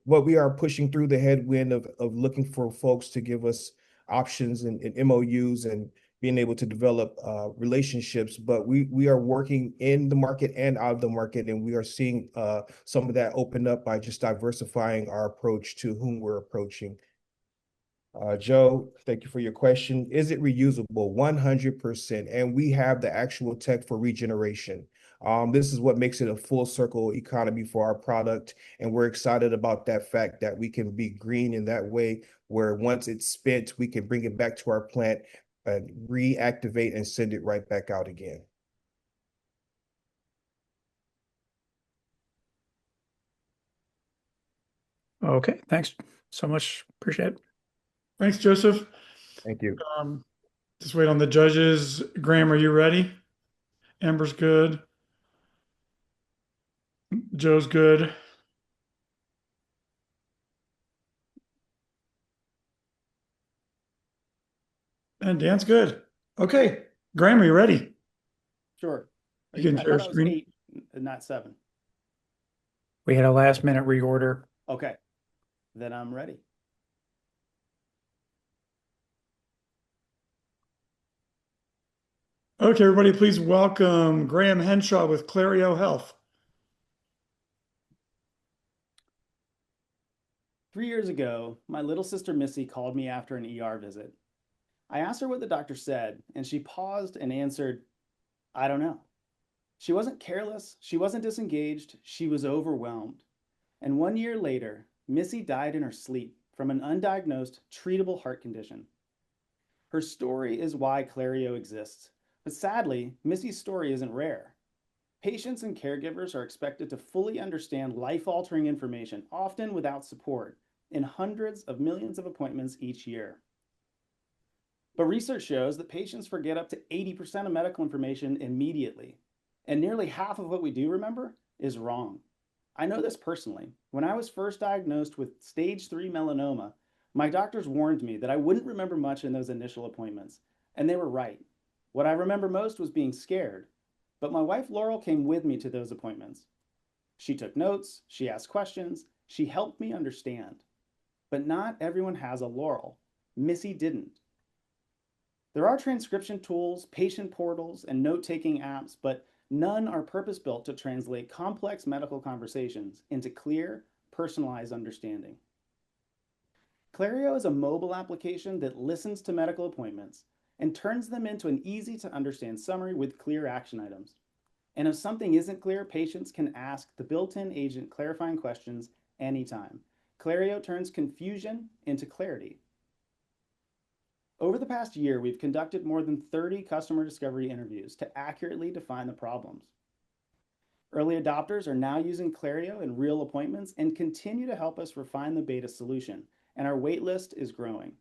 but we are pushing through the headwind of looking for folks to give us options and MOUs and being able to develop relationships. But we are working in the market and out of the market, and we are seeing some of that open up by just diversifying our approach to whom we're approaching. Joe, thank you for your question. Is it reusable? 100%. And we have the actual tech for regeneration. This is what makes it a full circle economy for our product. And we're excited about that fact that we can be green in that way, where once it's spent, we can bring it back to our plant and reactivate and send it right back out again. Okay, thanks so much. Appreciate it. Thanks, Joseph. Thank you. Just wait on the judges. Graham, are you ready? Amber's good. Joe's good. And Dan's good. Okay. Graham, are you ready? Sure. You can I share thought it was screen. 8, not 7. We had a last minute reorder. Okay. Then I'm ready. Okay, everybody, please welcome Graham Henshaw with Clareo Health. 3 years ago, my little sister Missy called me after an ER visit. I asked her what the doctor said, and she paused and answered, "I don't know." She wasn't careless, she wasn't disengaged, she was overwhelmed. And 1 year later, Missy died in her sleep from an undiagnosed, treatable heart condition. Her story is why Clareo exists. But sadly, Missy's story isn't rare. Patients and caregivers are expected to fully understand life-altering information, often without support, in hundreds of millions of appointments each year. But research shows that patients forget up to 80% of medical information immediately, and nearly half of what we do remember is wrong. I know this personally. When I was first diagnosed with stage 3 melanoma, my doctors warned me that I wouldn't remember much in those initial appointments, and they were right. What I remember most was being scared, but my wife Laurel came with me to those appointments. She took notes, she asked questions, she helped me understand. But not everyone has a Laurel. Missy didn't. There are transcription tools, patient portals, and note-taking apps, but none are purpose-built to translate complex medical conversations into clear, personalized understanding. Clareo is a mobile application that listens to medical appointments and turns them into an easy-to-understand summary with clear action items. And if something isn't clear, patients can ask the built-in agent clarifying questions anytime. Clareo turns confusion into clarity. Over the past year, we've conducted more than 30 customer discovery interviews to accurately define the problems. Early adopters are now using Clareo in real appointments and continue to help us refine the beta solution, and our waitlist is growing.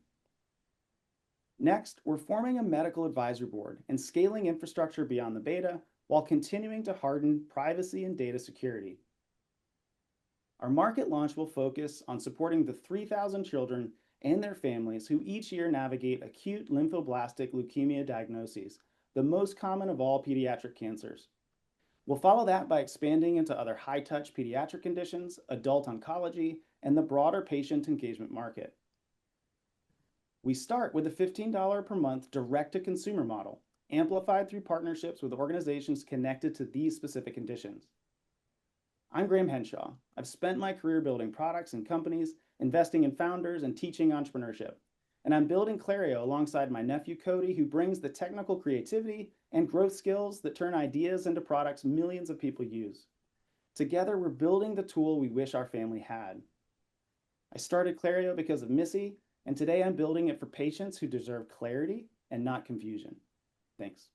Next, we're forming a medical advisory board and scaling infrastructure beyond the beta while continuing to harden privacy and data security. Our market launch will focus on supporting the 3,000 children and their families who each year navigate acute lymphoblastic leukemia diagnoses, the most common of all pediatric cancers. We'll follow that by expanding into other high-touch pediatric conditions, adult oncology, and the broader patient engagement market. We start with a $15 per month direct-to-consumer model, amplified through partnerships with organizations connected to these specific conditions. I'm Graham Henshaw. I've spent my career building products and companies, investing in founders, and teaching entrepreneurship. And I'm building Clareo alongside my nephew Cody, who brings the technical creativity and growth skills that turn ideas into products millions of people use. Together, we're building the tool we wish our family had. I started Clareo because of Missy, and today I'm building it for patients who deserve clarity and not confusion. Thanks.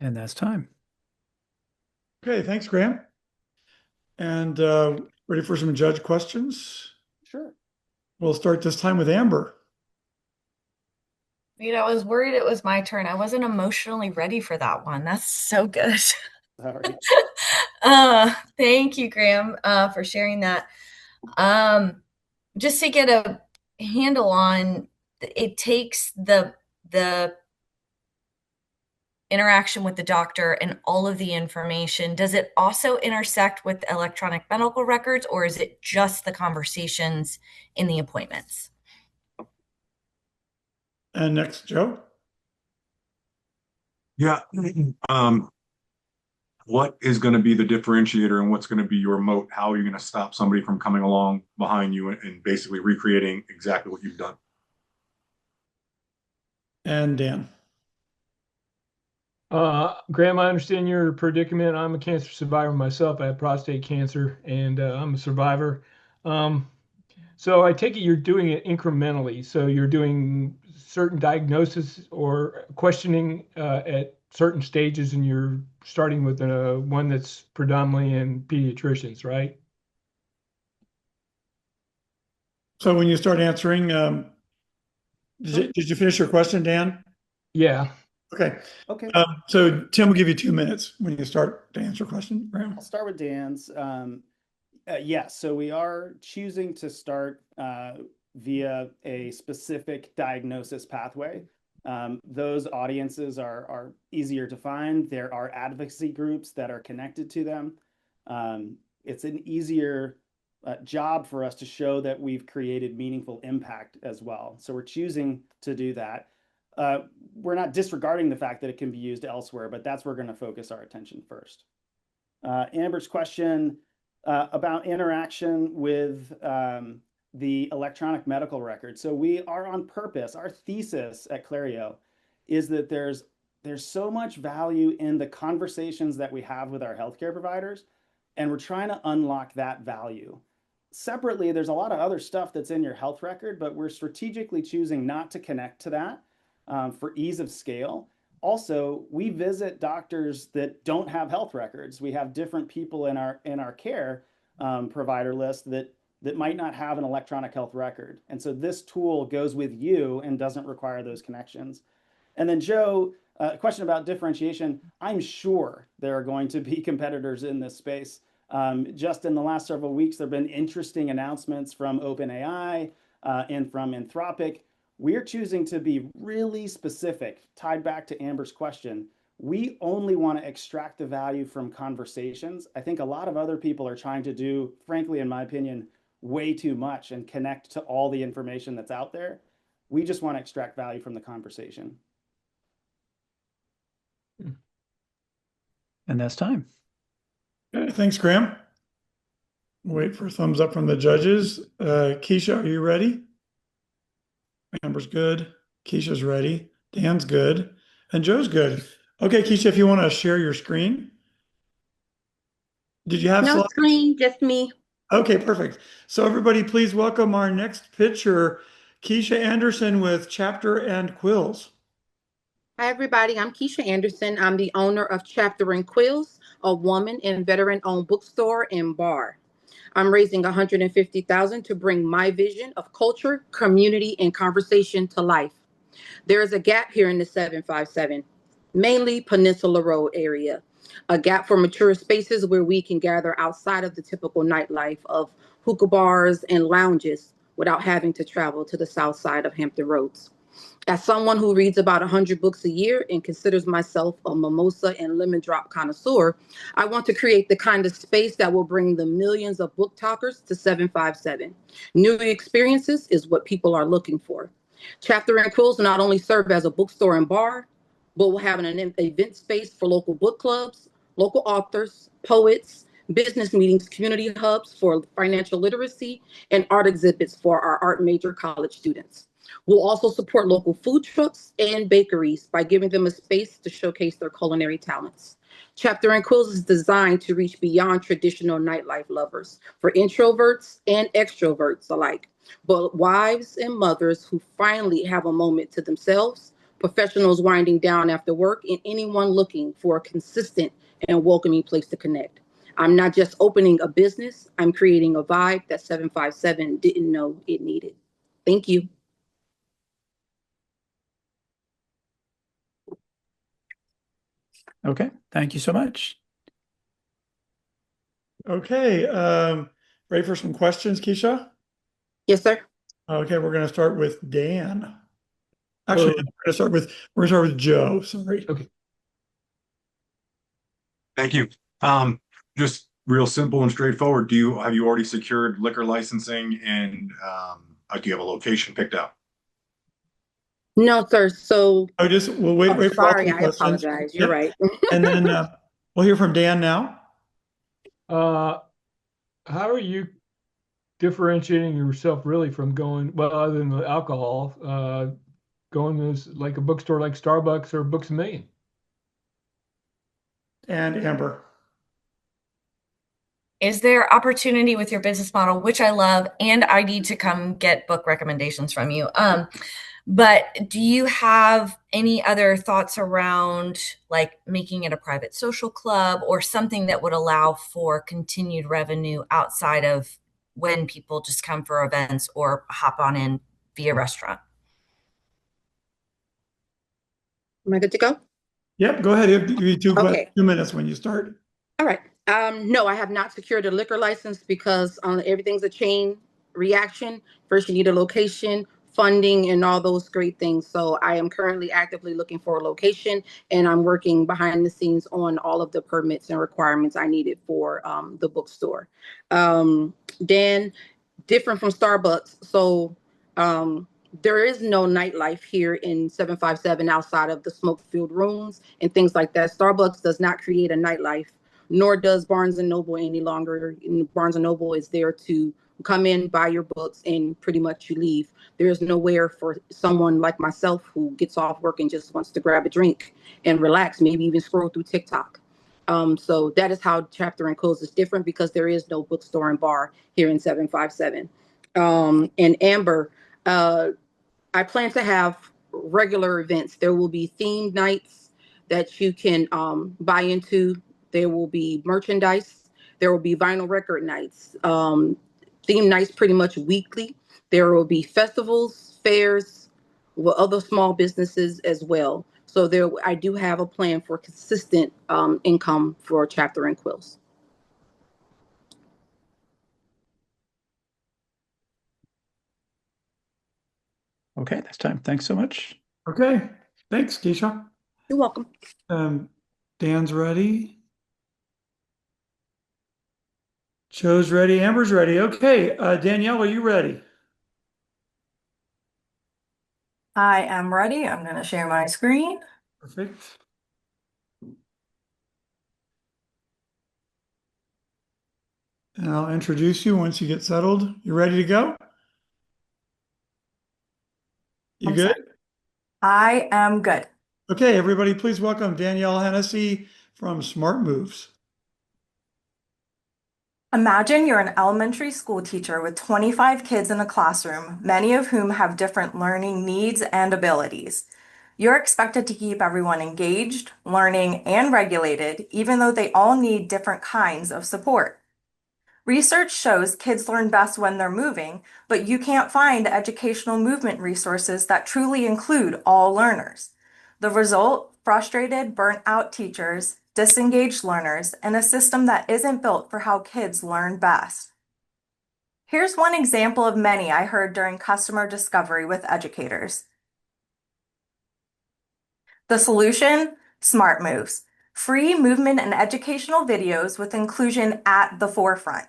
And that's time. Okay, thanks, Graham. And ready for some judge questions? Sure. We'll start this time with Amber. I was worried it was my turn. I wasn't emotionally ready for that one. That's so good. Sorry. Thank you, Graham, for sharing that. Just to get a handle on, it takes the interaction with the doctor and all of the information. Does it also intersect with electronic medical records, or is it just the conversations in the appointments? And next, Joe. Yeah. What is going to be the differentiator and what's going to be your moat? How are you going to stop somebody from coming along behind you and basically recreating exactly what you've done? And Dan. Graham, I understand your predicament. I'm a cancer survivor myself. I had prostate cancer, and I'm a survivor. So I take it you're doing it incrementally. So you're doing certain diagnosis or questioning at certain stages, and you're starting with one that's predominantly in pediatricians, right? So when you start answering, did you finish your question, Dan? Yeah. Okay. Okay. So Tim will give you 2 minutes when you start to answer a question. I'll start with Dan's. Yes, so we are choosing to start via a specific diagnosis pathway. Those audiences are easier to find. There are advocacy groups that are connected to them. It's an easier job for us to show that we've created meaningful impact as well. So we're choosing to do that. We're not disregarding the fact that it can be used elsewhere, but that's where we're going to focus our attention first. Amber's question about interaction with the electronic medical record. So we are on purpose. Our thesis at Clareo is that there's so much value in the conversations that we have with our healthcare providers, and we're trying to unlock that value. Separately, there's a lot of other stuff that's in your health record, but we're strategically choosing not to connect to that for ease of scale. Also, we visit doctors that don't have health records. We have different people in our care provider list that might not have an electronic health record. And so this tool goes with you and doesn't require those connections. And then Joe, a question about differentiation. I'm sure there are going to be competitors in this space. Just in the last several weeks, there have been interesting announcements from OpenAI and from Anthropic. We're choosing to be really specific, tied back to Amber's question. We only want to extract the value from conversations. I think a lot of other people are trying to do, frankly, in my opinion, way too much and connect to all the information that's out there. We just want to extract value from the conversation. And that's time. Okay, thanks, Graham. Wait for a thumbs up from the judges. Keisha, are you ready? Amber's good. Keisha's ready. Dan's good. And Joe's good. Okay, Keisha, if you want to share your screen. Did you have No slides? screen, just me. Okay, perfect. So everybody, please welcome our next pitcher, Keisha Anderson with Chapter and Quills. Hi, everybody. I'm Keisha Anderson. I'm the owner of Chapter and Quills, a woman and veteran-owned bookstore and bar. I'm raising $150,000 to bring my vision of culture, community, and conversation to life. There is a gap here in the 757, mainly Peninsula Road area. A gap for mature spaces where we can gather outside of the typical nightlife of hookah bars and lounges without having to travel to the south side of Hampton Roads. As someone who reads about 100 books a year and considers myself a mimosa and lemon drop connoisseur, I want to create the kind of space that will bring the millions of book talkers to 757. New experiences is what people are looking for. Chapter and Quills not only serve as a bookstore and bar, but will have an event space for local book clubs, local authors, poets, business meetings, community hubs for financial literacy, and art exhibits for our art major college students. We'll also support local food trucks and bakeries by giving them a space to showcase their culinary talents. Chapter and Quills is designed to reach beyond traditional nightlife lovers for introverts and extroverts alike, but wives and mothers who finally have a moment to themselves, professionals winding down after work, and anyone looking for a consistent and welcoming place to connect. I'm not just opening a business, I'm creating a vibe that 757 didn't know it needed. Thank you. Okay, thank you so much. Okay, ready for some questions, Keisha? Yes, sir. Okay, we're going to start with Dan. Actually, Oh, we're going to start with Joe. Sorry. okay. Thank you. Just real simple and straightforward. Have you already secured liquor licensing and do you have a location picked out? No, sir. So, We'll wait for all sorry, three I questions. apologize. You're Yep. right. And then we'll hear from Dan now. How are you differentiating yourself really from going, well, other than the alcohol, going to like a bookstore like Starbucks or Books A Million? And Amber. Is there opportunity with your business model, which I love, and I need to come get book recommendations from you. But do you have any other thoughts around like making it a private social club or something that would allow for continued revenue outside of when people just come for events or hop on in via restaurant? Am I good to go? Yep, go ahead. Give you Okay. 2 minutes when you start. All right. No, I have not secured a liquor license because everything's a chain reaction. First, you need a location, funding, and all those great things. So I am currently actively looking for a location, and I'm working behind the scenes on all of the permits and requirements I needed for the bookstore. Dan, different from Starbucks. So there is no nightlife here in 757 outside of the smoke-filled rooms and things like that. Starbucks does not create a nightlife, nor does Barnes and Noble any longer. Barnes and Noble is there to come in, buy your books, and pretty much you leave. There's nowhere for someone like myself who gets off work and just wants to grab a drink and relax, maybe even scroll through TikTok. So that is how Chapter and Close is different because there is no bookstore and bar here in 757. And Amber, I plan to have regular events. There will be themed nights that you can buy into. There will be merchandise. There will be vinyl record nights. Theme nights pretty much weekly. There will be festivals, fairs, with other small businesses as well. So I do have a plan for consistent income for Chapter and Quills. Okay, that's time. Thanks so much. Okay. Thanks, Keisha. You're welcome. Dan's ready. Joe's ready. Amber's ready. Okay. Danielle, are you ready? I am ready. I'm going to share my screen. Perfect. And I'll introduce you once you get settled. You ready to go? You I'm good? set. I am good. Okay, everybody, please welcome Danielle Hennessy from Smart Moves. Imagine you're an elementary school teacher with 25 kids in a classroom, many of whom have different learning needs and abilities. You're expected to keep everyone engaged, learning, and regulated, even though they all need different kinds of support. Research shows kids learn best when they're moving, but you can't find educational movement resources that truly include all learners. The result: frustrated, burnt-out teachers, disengaged learners, and a system that isn't built for how kids learn best. Here's one example of many I heard during customer discovery with educators. The solution: Smart Moves, free movement and educational videos with inclusion at the forefront.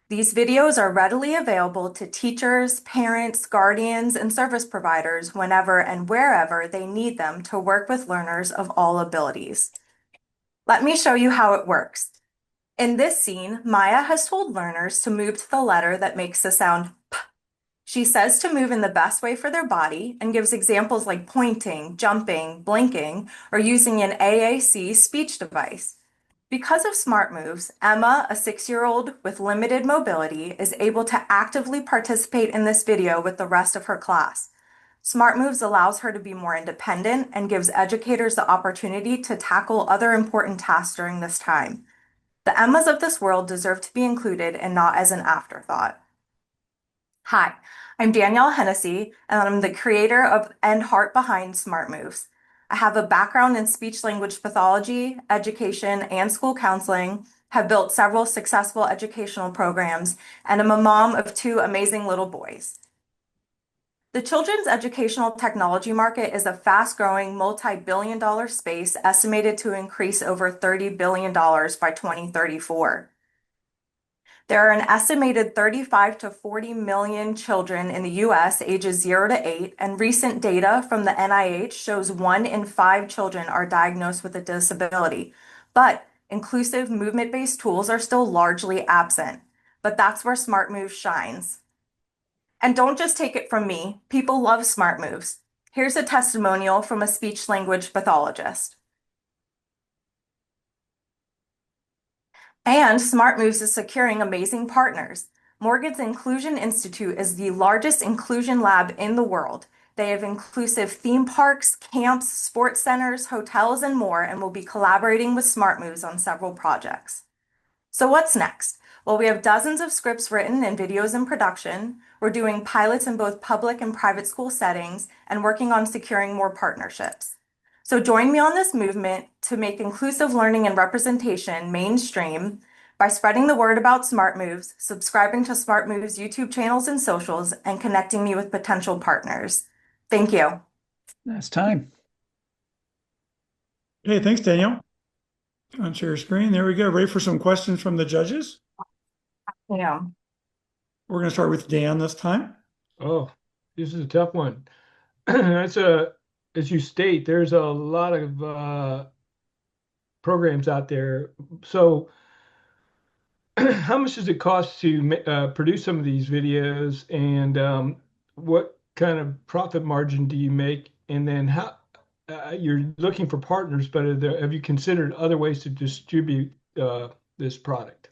These videos are readily available to teachers, parents, guardians, and service providers whenever and wherever they need them to work with learners of all abilities. Let me show you how it works. In this scene, Maya has told learners to move to the letter that makes the sound P. She says to move in the best way for their body and gives examples like pointing, jumping, blinking, or using an AAC speech device. Because of Smart Moves, Emma, a 6-year-old with limited mobility, is able to actively participate in this video with the rest of her class. Smart Moves allows her to be more independent and gives educators the opportunity to tackle other important tasks during this time. The Emmas of this world deserve to be included and not as an afterthought. Hi, I'm Danielle Hennessy, and I'm the creator of and heart behind Smart Moves. I have a background in speech-language pathology, education, and school counseling, have built several successful educational programs, and I'm a mom of 2 amazing little boys. The children's educational technology market is a fast-growing, multi-billion-dollar space estimated to increase over $30 billion by 2034. There are an estimated 35 to 40 million children in the US ages 0 to 8, and recent data from the NIH shows 1 in 5 children are diagnosed with a disability. But inclusive movement-based tools are still largely absent. But that's where Smart Moves shines. And don't just take it from me, people love Smart Moves. Here's a testimonial from a speech language pathologist. And Smart Moves is securing amazing partners. Morgan's Inclusion Institute is the largest inclusion lab in the world. They have inclusive theme parks, camps, sports centers, hotels, and more, and will be collaborating with Smart Moves on several projects. So what's next? Well, we have dozens of scripts written and videos in production. We're doing pilots in both public and private school settings and working on securing more partnerships. So join me on this movement to make inclusive learning and representation mainstream by spreading the word about Smart Moves, subscribing to Smart Moves YouTube channels and socials, and connecting me with potential partners. Thank you. That's time. Okay, thanks, Danielle. On share your screen. There we go. Ready for some questions from the judges? Yeah. We're going to start with Dan this time. Oh, this is a tough one. As you state, there's a lot of programs out there. So how much does it cost to produce some of these videos, and what kind of profit margin do you make? And then how you're looking for partners, but have you considered other ways to distribute this product?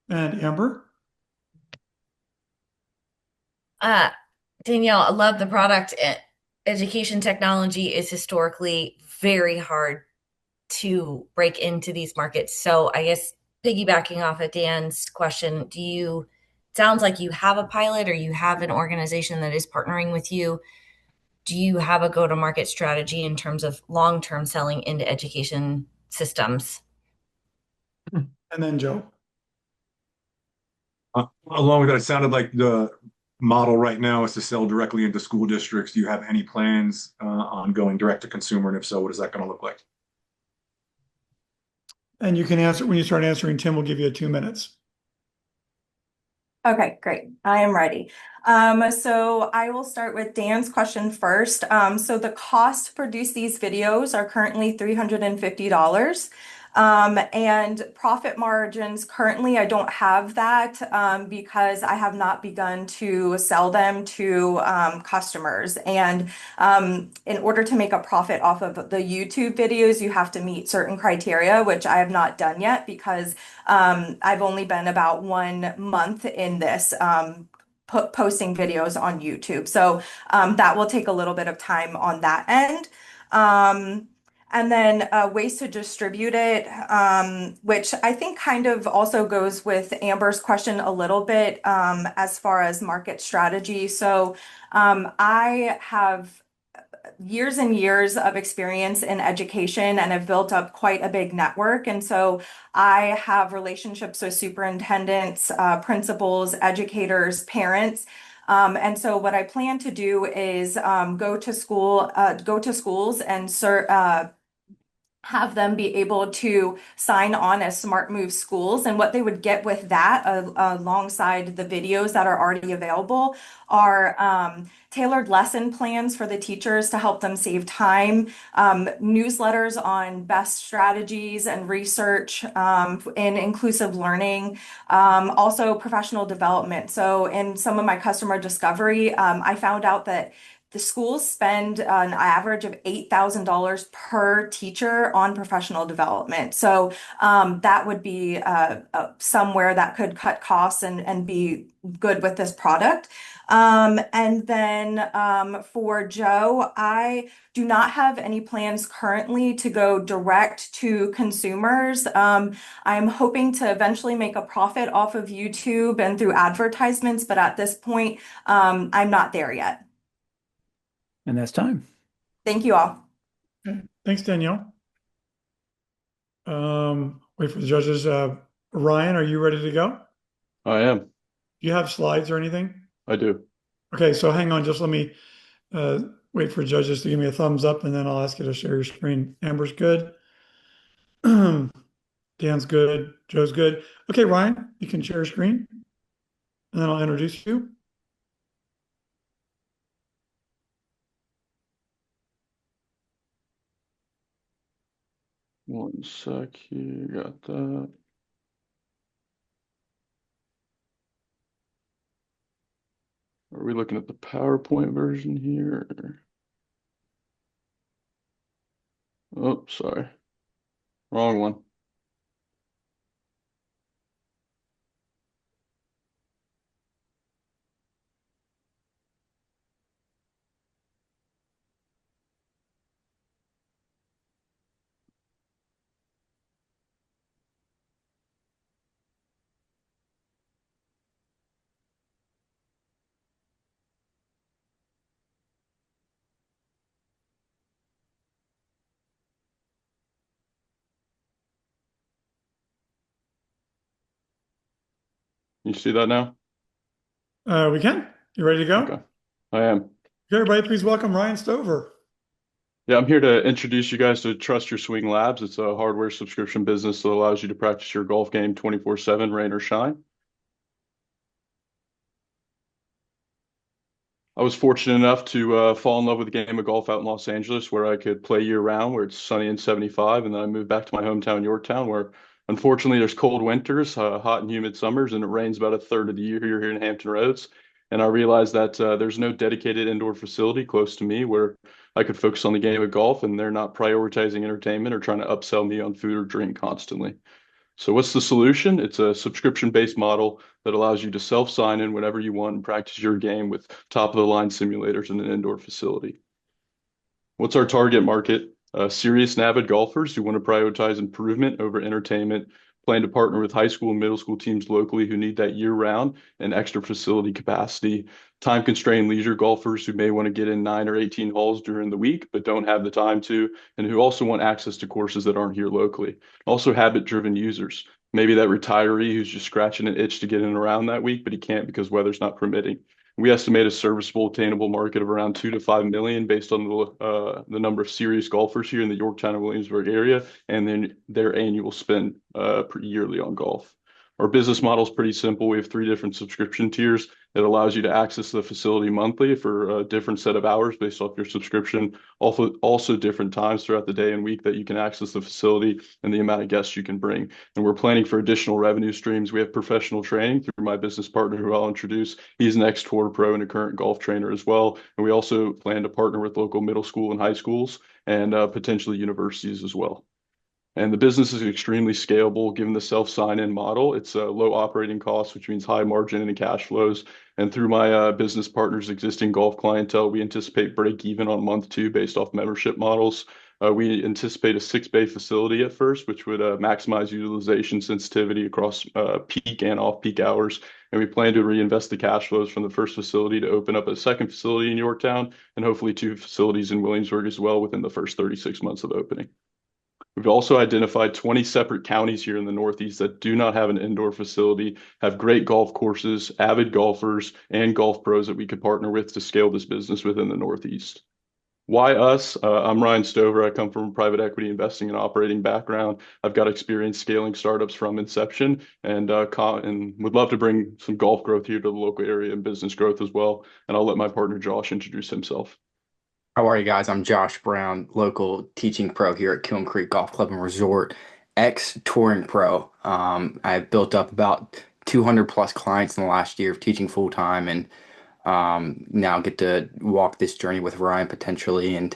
And Amber? Danielle, I love the product. Education technology is historically very hard to break into these markets. So I guess piggybacking off of Dan's question, sounds like you have a pilot or you have an organization that is partnering with you. Do you have a go-to-market strategy in terms of long-term selling into education systems? And then Joe. Along with that, it sounded like the model right now is to sell directly into school districts. Do you have any plans on going direct to consumer? And if so, what is that going to look like? And you can answer when you start answering. Tim will give you 2 minutes. Okay, great. I am ready. So I will start with Dan's question first. So the cost to produce these videos are currently $350. And profit margins, currently I don't have that because I have not begun to sell them to customers. And in order to make a profit off of the YouTube videos, you have to meet certain criteria, which I have not done yet because I've only been about 1 month in this posting videos on YouTube. So that will take a little bit of time on that end. And then ways to distribute it, which I think kind of also goes with Amber's question a little bit as far as market strategy. So I have years and years of experience in education and have built up quite a big network. And so I have relationships with superintendents, principals, educators, parents. And so what I plan to do is go to schools and have them be able to sign on as Smart Move schools. And what they would get with that alongside the videos that are already available are tailored lesson plans for the teachers to help them save time, newsletters on best strategies and research in inclusive learning, also professional development. So in some of my customer discovery, I found out that the schools spend an average of $8,000 per teacher on professional development. So that would be somewhere that could cut costs and be good with this product. And then for Joe, I do not have any plans currently to go direct to consumers. I'm hoping to eventually make a profit off of YouTube and through advertisements, but at this point, I'm not there yet. And that's time. Thank you all. Thanks, Danielle. Wait for the judges. Ryan, are you ready to go? I am. Do you have slides or anything? I do. Okay, so hang on, just let me wait for judges to give me a thumbs up, and then I'll ask you to share your screen. Amber's good. Dan's good. Joe's good. Okay, Ryan, you can share your screen, and then I'll introduce you. One sec here, got that. Are we looking at the PowerPoint version here? Oh, sorry. Wrong one. You see that now? We can. You ready to go? Okay, I am. Okay, everybody, please welcome Ryan Stover. Yeah, I'm here to introduce you guys to Trust Your Swing Labs. It's a hardware subscription business that allows you to practice your golf game 24/7, rain or shine. I was fortunate enough to fall in love with the game of golf out in Los Angeles, where I could play year round, where it's sunny and 75. And then I moved back to my hometown, Yorktown, where unfortunately there's cold winters, hot and humid summers, and it rains about a third of the year here in Hampton Roads. And I realized that there's no dedicated indoor facility close to me where I could focus on the game of golf, and they're not prioritizing entertainment or trying to upsell me on food or drink constantly. So what's the solution? It's a subscription-based model that allows you to self-sign in whenever you want and practice your game with top-of-the-line simulators in an indoor facility. What's our target market? Serious and avid golfers who want to prioritize improvement over entertainment, plan to partner with high school and middle school teams locally who need that year-round and extra facility capacity. Time-constrained leisure golfers who may want to get in 9 or 18 holes during the week but don't have the time to, and who also want access to courses that aren't here locally. Also, habit-driven users. Maybe that retiree who's just scratching an itch to get in and around that week, but he can't because weather's not permitting. We estimate a serviceable, attainable market of around 2 to 5 million based on the number of serious golfers here in the Yorktown and Williamsburg area, and then their annual spend yearly on golf. Our business model is pretty simple. We have 3 different subscription tiers. It allows you to access the facility monthly for a different set of hours based off your subscription. Also different times throughout the day and week that you can access the facility and the amount of guests you can bring. And we're planning for additional revenue streams. We have professional training through my business partner who I'll introduce. He's an ex-tour pro and a current golf trainer as well. And we also plan to partner with local middle school and high schools and potentially universities as well. And the business is extremely scalable given the self-sign-in model. It's a low operating costs, which means high margin and cash flows. And through my business partner's existing golf clientele, we anticipate break even on month 2 based off membership models. We anticipate a 6-bay facility at first, which would maximize utilization sensitivity across peak and off-peak hours. And we plan to reinvest the cash flows from the first facility to open up a second facility in Yorktown and hopefully 2 facilities in Williamsburg as well within the first 36 months of opening. We've also identified 20 separate counties here in the Northeast that do not have an indoor facility, have great golf courses, avid golfers, and golf pros that we could partner with to scale this business within the Northeast. Why us? I'm Ryan Stover. I come from a private equity investing and operating background. I've got experience scaling startups from inception and would love to bring some golf growth here to the local area and business growth as well. And I'll let my partner Josh introduce himself. How are you guys? I'm Josh Brown, local teaching pro here at Kiln Creek Golf Club and Resort, ex-touring pro. I've built up about 200 plus clients in the last year of teaching full time, and now get to walk this journey with Ryan potentially and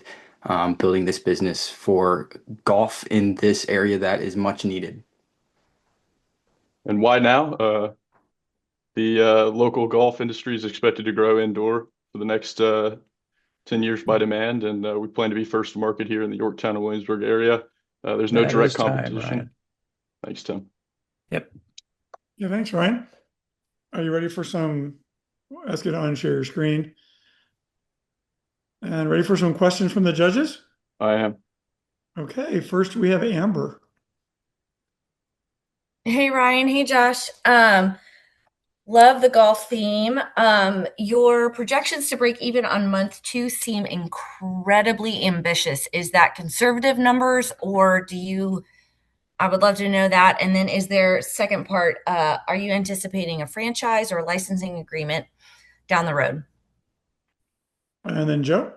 building this business for golf in this area that is much needed. And why now? The local golf industry is expected to grow indoor for the next 10 years by demand, and we plan to be first to market here in the Yorktown and Williamsburg area. There's no direct competition. Thanks, Tim. Yep. Yeah, thanks, Ryan. Are you ready for some? Ask you to unshare your screen. And ready for some questions from the judges? I am. Okay, first we have Amber. Hey, Ryan. Hey, Josh. Love the golf theme. Your projections to break even on month 2 seem incredibly ambitious. Is that conservative numbers, or do you? I would love to know that. And then, is there second part? Are you anticipating a franchise or licensing agreement down the road? And then Joe?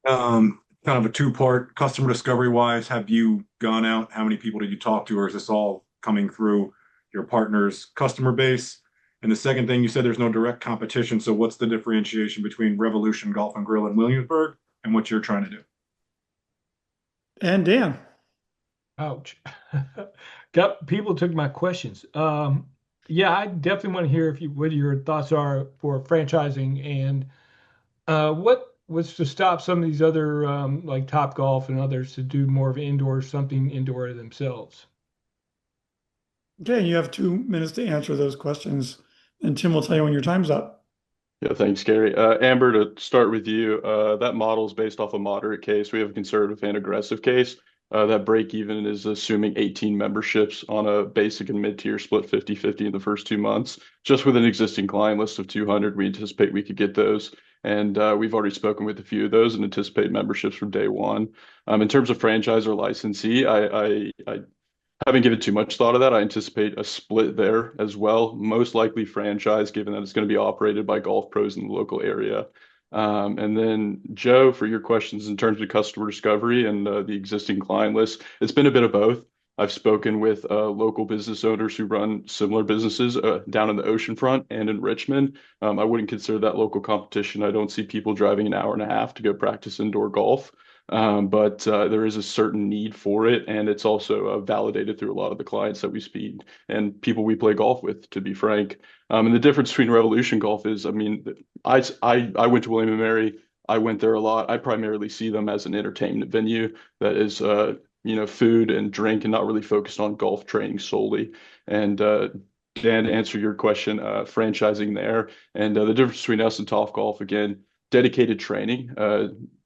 Kind of a two-part. Customer discovery wise, have you gone out? How many people did you talk to, or is this all coming through your partner's customer base? And the second thing, you said there's no direct competition. So what's the differentiation between Revolution Golf and Grill in Williamsburg and what you're trying to do? And Dan? Ouch. Got people took my questions. Yeah, I definitely want to hear what your thoughts are for franchising and what was to stop some of these other like Top Golf and others to do more of something indoor themselves. Okay, you have 2 minutes to answer those questions, and Tim will tell you when your time's up. Yeah, thanks, Gary. Amber, to start with you, that model is based off a moderate case. We have a conservative and aggressive case. That break even is assuming 18 memberships on a basic and mid-tier split 50-50 in the first 2 months. Just with an existing client list of 200, we anticipate we could get those. And we've already spoken with a few of those and anticipate memberships from day one. In terms of franchise or licensee, I haven't given too much thought of that. I anticipate a split there as well, most likely franchise, given that it's going to be operated by golf pros in the local area. And then, Joe, for your questions in terms of customer discovery and the existing client list, it's been a bit of both. I've spoken with local business owners who run similar businesses down in the oceanfront and in Richmond. I wouldn't consider that local competition. I don't see people driving an hour and a half to go practice indoor golf. But there is a certain need for it, and it's also validated through a lot of the clients that we speak and people we play golf with, to be frank. And the difference between Revolution Golf is, I mean, I went to William and Mary. I went there a lot. I primarily see them as an entertainment venue that is, food and drink and not really focused on golf training solely. And Dan, to answer your question, franchising there, and the difference between us and Top Golf, again, dedicated training.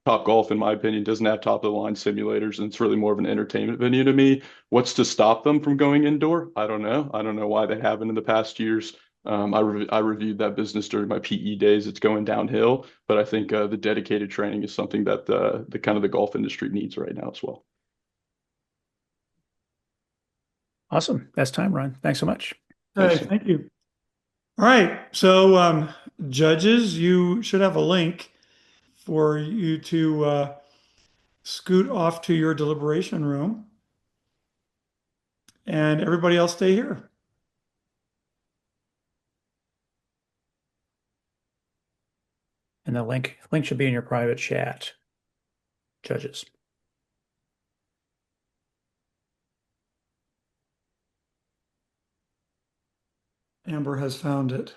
Top Golf, in my opinion, doesn't have top of the line simulators, and it's really more of an entertainment venue to me. What's to stop them from going indoor? I don't know. I don't know why they haven't in the past years. I reviewed that business during my PE days. It's going downhill, but I think the dedicated training is something that the kind of the golf industry needs right now as well. Awesome. That's time, Ron. Thanks so much. Okay, thank you. All right, so judges, you should have a link for you to scoot off to your deliberation room, and everybody else stay here. And the link should be in your private chat, judges. Amber has found it.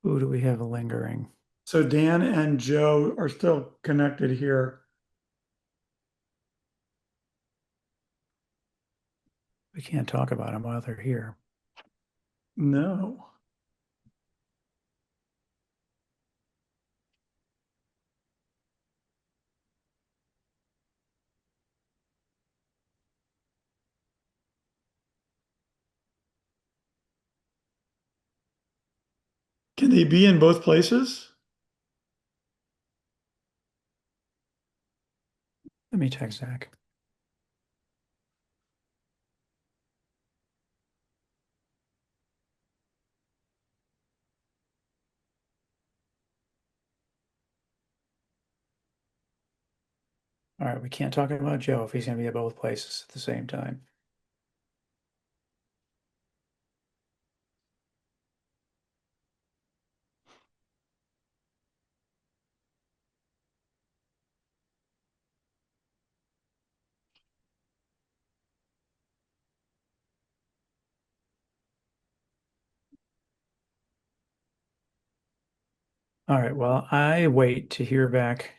Who do we have lingering? So Dan and Joe are still connected here. We can't talk about them while they're here. No. Can they be in both places? Let me text Zach. All right, we can't talk about Joe if he's going to be at both places at the same time. All right. Well, I wait to hear back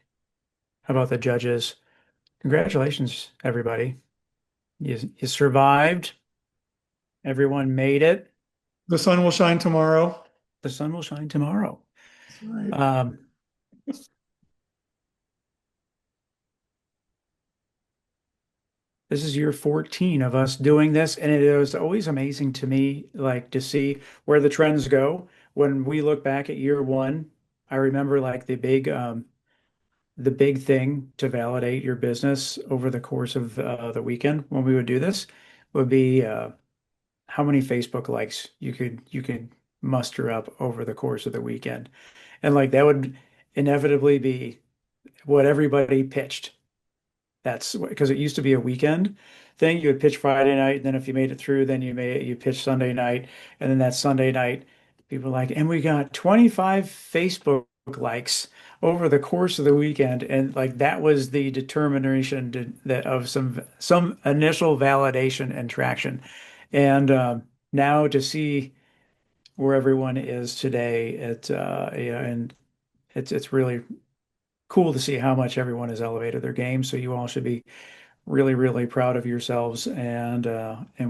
about the judges. Congratulations, everybody. You survived. Everyone made it. The sun will shine tomorrow. The sun will shine tomorrow. That's right. This is year 14 of us doing this, and it was always amazing to me, like to see where the trends go. When we look back at year one, I remember like the big thing to validate your business over the course of the weekend when we would do this would be how many Facebook likes you could muster up over the course of the weekend. And like that would inevitably be what everybody pitched. That's because it used to be a weekend thing. You would pitch Friday night, and then if you made it through, then you pitch Sunday night, and then that Sunday night, people like, and we got 25 Facebook likes over the course of the weekend, and like that was the determination that of some initial validation and traction, and now to see where everyone is today, and it's really cool to see how much everyone has elevated their game. So you all should be really, really proud of yourselves and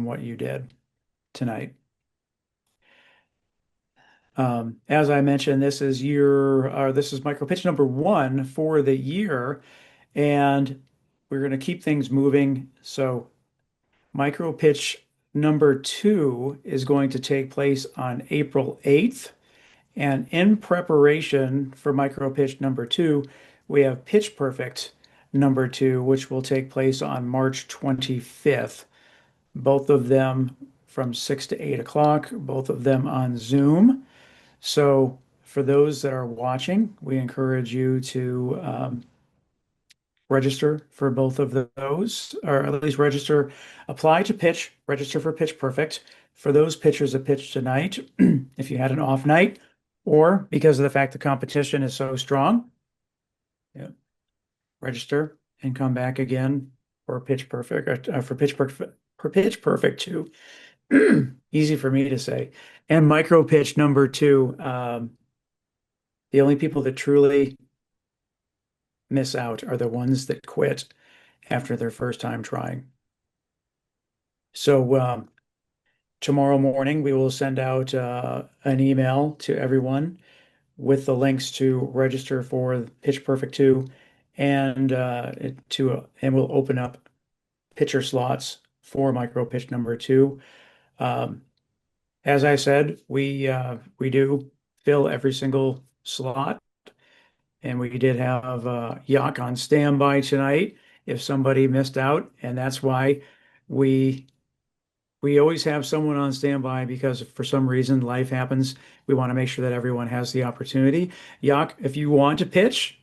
what you did tonight. As I mentioned, this is micro pitch number 1 for the year, and we're going to keep things moving. So micro pitch number 2 is going to take place on April 8th. And in preparation for micro pitch number 2, we have Pitch Perfect number 2, which will take place on March 25th. Both of them from 6 to 8 o'clock, both of them on Zoom. So for those that are watching, we encourage you to register for both of those, or at least apply to pitch, register for Pitch Perfect. For those pitchers that pitched tonight, if you had an off night, or because of the fact the competition is so strong, register and come back again for Pitch Perfect, for Pitch Perfect 2. Easy for me to say. And micro pitch number 2, the only people that truly miss out are the ones that quit after their first time trying. So tomorrow morning, we will send out an email to everyone with the links to register for Pitch Perfect 2, and we'll open up pitcher slots for micro pitch number 2. As I said, we do fill every single slot, and we did have Yak on standby tonight if somebody missed out, and that's why we always have someone on standby, because if for some reason life happens, we want to make sure that everyone has the opportunity. Yak, if you want to pitch,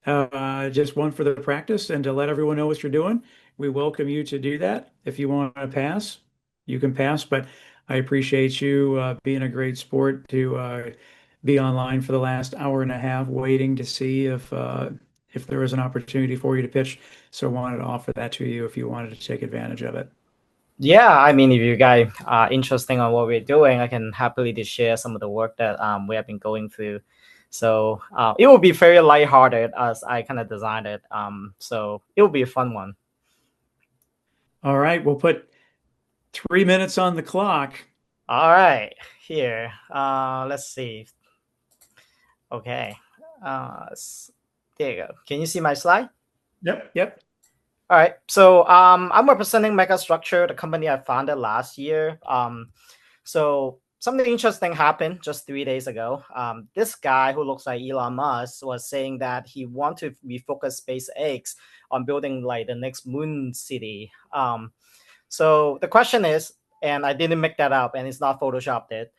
just one for the practice and to let everyone know what you're doing, we welcome you to do that. If you want to pass, you can pass, but I appreciate you being a great sport to be online for the last hour and a half waiting to see if there was an opportunity for you to pitch. So I wanted to offer that to you if you wanted to take advantage of it. Yeah, I mean, if you guys are interested on what we're doing, I can happily to share some of the work that we have been going through. So it will be very lighthearted as I kind of designed it. So it will be a fun one. All right, we'll put 3 minutes on the clock. All right, here. Let's see. Okay. There you go. Can you see my slide? Yep. All right. So I'm representing Megastructure, the company I founded last year. So something interesting happened just 3 days ago. This guy who looks like Elon Musk was saying that he wants to refocus SpaceX on building like the next moon city. So the question is, and I didn't make that up, and it's not photoshopped it.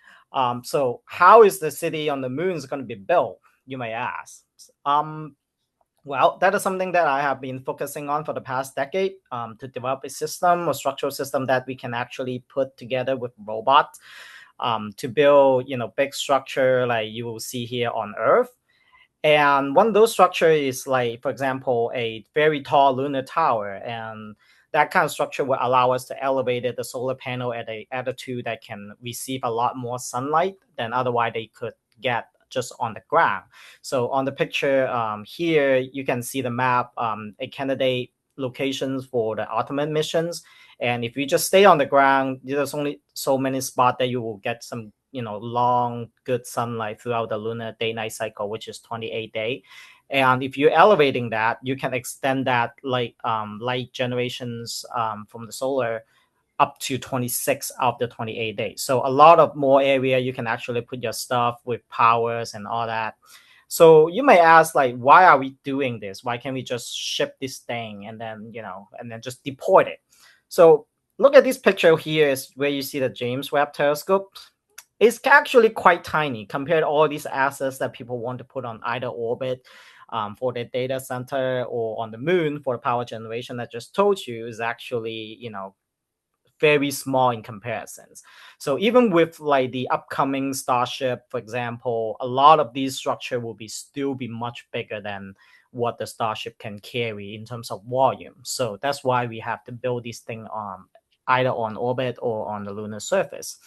So how is the city on the moon going to be built, you may ask? Well, that is something that I have been focusing on for the past decade, to develop a system or structural system that we can actually put together with robots to build, big structure like you will see here on Earth. And one of those structures is like, for example, a very tall lunar tower. And that kind of structure will allow us to elevate the solar panel at an altitude that can receive a lot more sunlight than otherwise they could get just on the ground. So on the picture here, you can see the map, a candidate locations for the ultimate missions. And if you just stay on the ground, there's only so many spots that you will get some, long, good sunlight throughout the lunar day-night cycle, which is 28 days. And if you're elevating that, you can extend that light generations from the solar up to 26 of the 28 days. So a lot of more area you can actually put your stuff with powers and all that. So you may ask, like, why are we doing this? Why can't we just ship this thing and then, and then just deport it? So look at this picture here is where you see the James Webb Telescope. It's actually quite tiny compared to all these assets that people want to put on either orbit for their data center or on the moon for the power generation. I just told you is actually, very small in comparisons. So even with like the upcoming Starship, for example, a lot of these structure will still be much bigger than what the Starship can carry in terms of volume. So that's why we have to build this thing on either on orbit or on the lunar surface.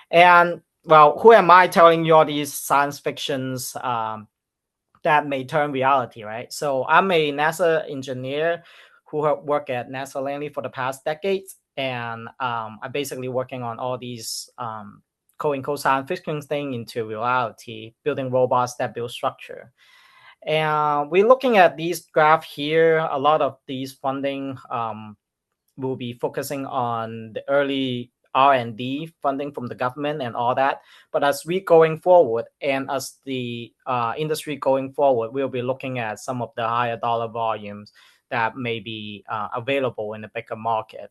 And well, who am I telling you all these science fictions that may turn reality, right? So I'm a NASA engineer who have worked at NASA Langley for the past decades. And I'm basically working on all these co-science fiction thing into reality, building robots that build structure. And we're looking at these graph here. A lot of these funding will be focusing on the early R&D funding from the government and all that. But as we going forward and as the industry going forward, we'll be looking at some of the higher dollar volumes that may be available in the bigger market.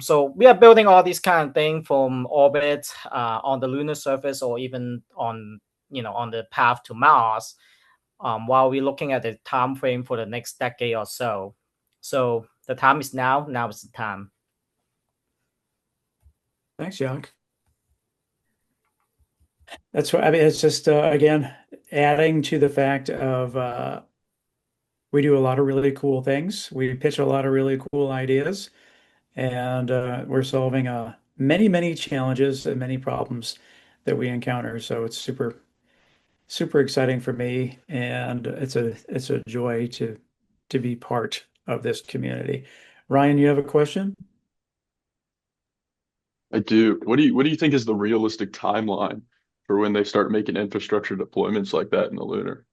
So we are building all these kind of things from orbit on the lunar surface or even on, on the path to Mars while we're looking at the time frame for the next decade or so. So the time is now. Now is the time. Thanks, Jacques. That's what I mean. It's just again adding to the fact of we do a lot of really cool things. We pitch a lot of really cool ideas, and we're solving many challenges and many problems that we encounter. So it's super exciting for me, and it's a joy to be part of this community. Ryan, you have a question? I do. What do you think is the realistic timeline for when they start making infrastructure deployments like that in the lunar?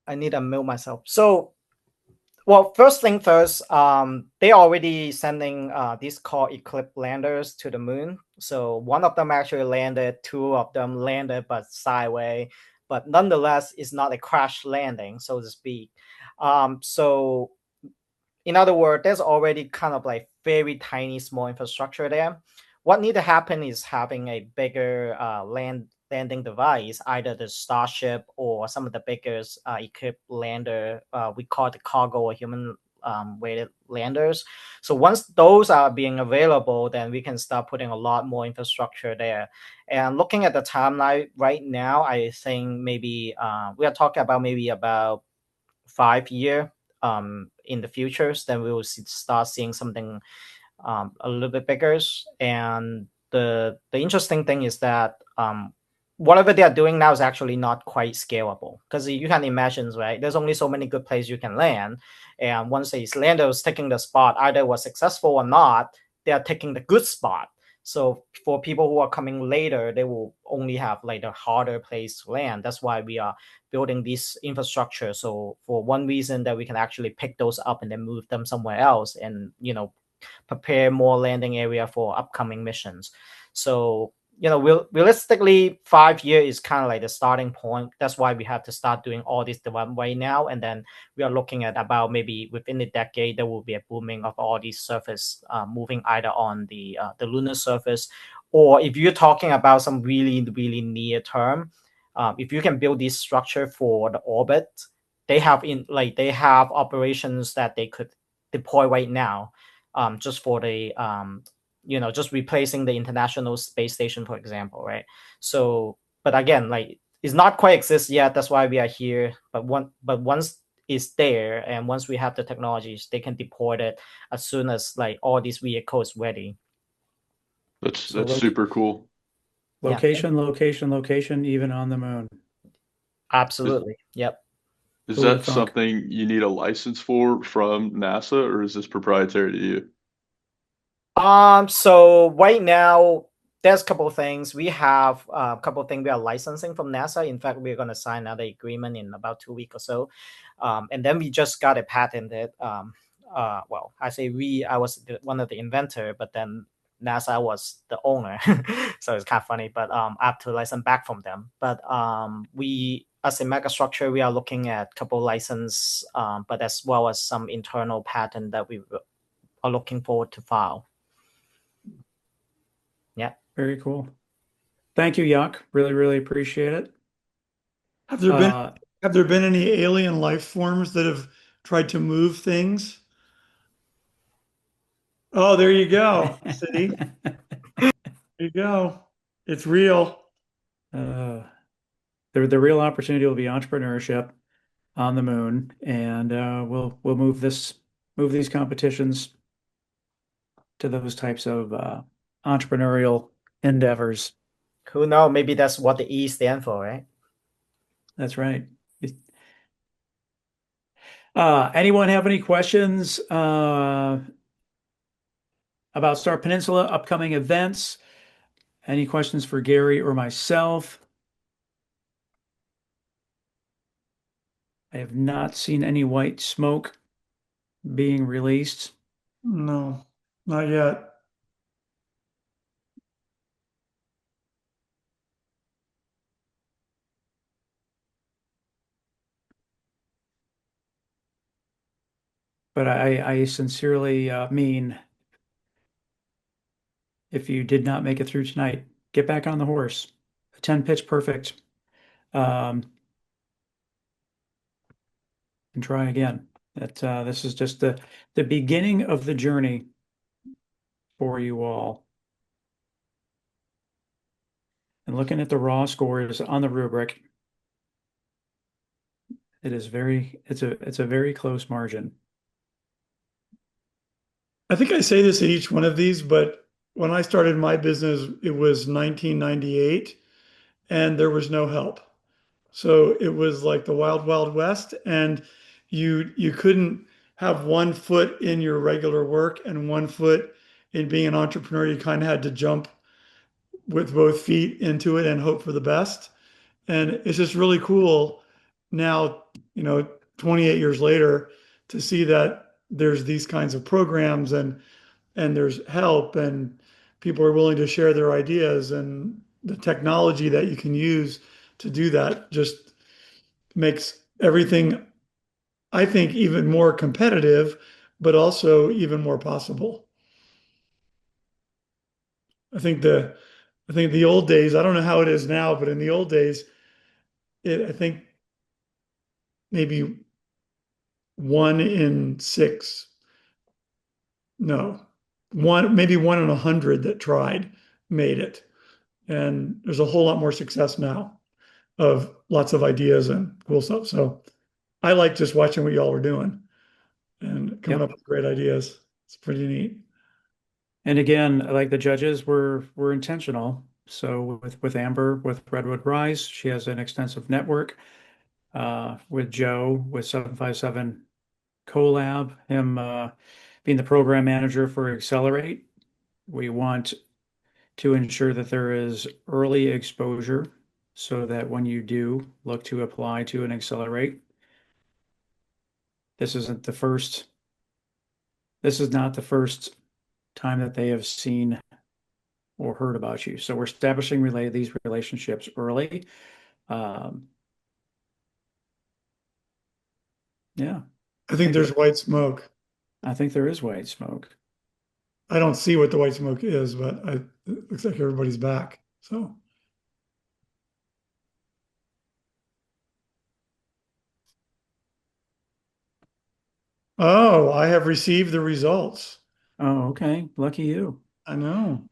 I need to mute myself. So, well, first thing first, they already sending these called Eclipse landers to the moon. So one of them actually landed, two of them landed, but sideways. But nonetheless, it's not a crash landing, so to speak. So in other words, there's already kind of like very tiny, small infrastructure there. What need to happen is having a bigger landing device, either the Starship or some of the biggest equipped lander. We call it the cargo or human weighted landers. So once those are being available, then we can start putting a lot more infrastructure there. And looking at the timeline right now, I think maybe we are talking about maybe about 5 years in the futures, then we will start seeing something a little bit bigger. And the interesting thing is that whatever they are doing now is actually not quite scalable, because you can imagine, right? There's only so many good places you can land, and once a lander is taking the spot, either was successful or not, they are taking the good spot. So for people who are coming later, they will only have like a harder place to land. That's why we are building this infrastructure. So for one reason that we can actually pick those up and then move them somewhere else, and prepare more landing area for upcoming missions. So realistically, 5 years is kind of like the starting point. That's why we have to start doing all this development right now. And then we are looking at about maybe within the decade, there will be a booming of all these surface moving either on the lunar surface, or if you're talking about some really near term, if you can build this structure for the orbit, they have operations that they could deploy right now, just for the just replacing the International Space Station, for example, right? So, but again, like it's not quite exist yet. That's why we are here. But once it's there, and once we have the technologies, they can deploy it as soon as like all these vehicles ready. That's super cool. Location, location, location, even on the moon. Absolutely. Yep. Is Who would've that thunk? something you need a license for from NASA, or is this proprietary to you? So right now, there's a couple of things. We have a couple of things we are licensing from NASA. In fact, we're going to sign another agreement in about 2 weeks or so. And then we just got it patented. Well, I say I was one of the inventor, but then NASA was the owner. So it's kind of funny, but I have to license back from them. But we, as a megastructure, we are looking at a couple license, but as well as some internal patent that we are looking forward to file. Yeah. Very cool. Thank you, Yuck. Really, really appreciate it. Have there been any alien life forms that have tried to move things? Oh, there you go. See? There you go. It's real. The real opportunity will be entrepreneurship on the moon, and we'll move these competitions to those types of entrepreneurial endeavors. Who knows? Maybe that's what the E stand for, right? That's right. Anyone have any questions about Start Peninsula upcoming events? Any questions for Gary or myself? I have not seen any white smoke being released. No, not yet. But I sincerely mean, if you did not make it through tonight, get back on the horse. A 10 pitch perfect. And try again. This is just the beginning of the journey for you all. And looking at the raw scores on the rubric, it's a very close margin. I think I say this at each one of these, but when I started my business, it was 1998 and there was no help. So it was like the wild, wild west, and you couldn't have one foot in your regular work and one foot in being an entrepreneur. You kind of had to jump with both feet into it and hope for the best. And it's just really cool now, 28 years later, to see that there's these kinds of programs and there's help and people are willing to share their ideas, and the technology that you can use to do that just makes everything, I think, even more competitive, but also even more possible. I think the old days, I don't know how it is now, but in the old days, I think maybe 1 in 6, no, maybe 1 in 100 that tried made it. And there's a whole lot more success now of lots of ideas and cool stuff. So I like just watching what y'all are doing and coming up with great ideas. It's pretty neat. And again, like the judges were intentional. So with Amber, with Redwood Rise, she has an extensive network. With Joe, with 757 Collab, him being the program manager for Accelerate, we want to ensure that there is early exposure so that when you do look to apply to an Accelerate, this is not the first time that they have seen or heard about you. So we're establishing these relationships early. Yeah. I think there's white smoke. I think there is white smoke. I don't see what the white smoke is, but it looks like everybody's back. So. Oh, I have received the results. Oh, okay. Lucky you. I know.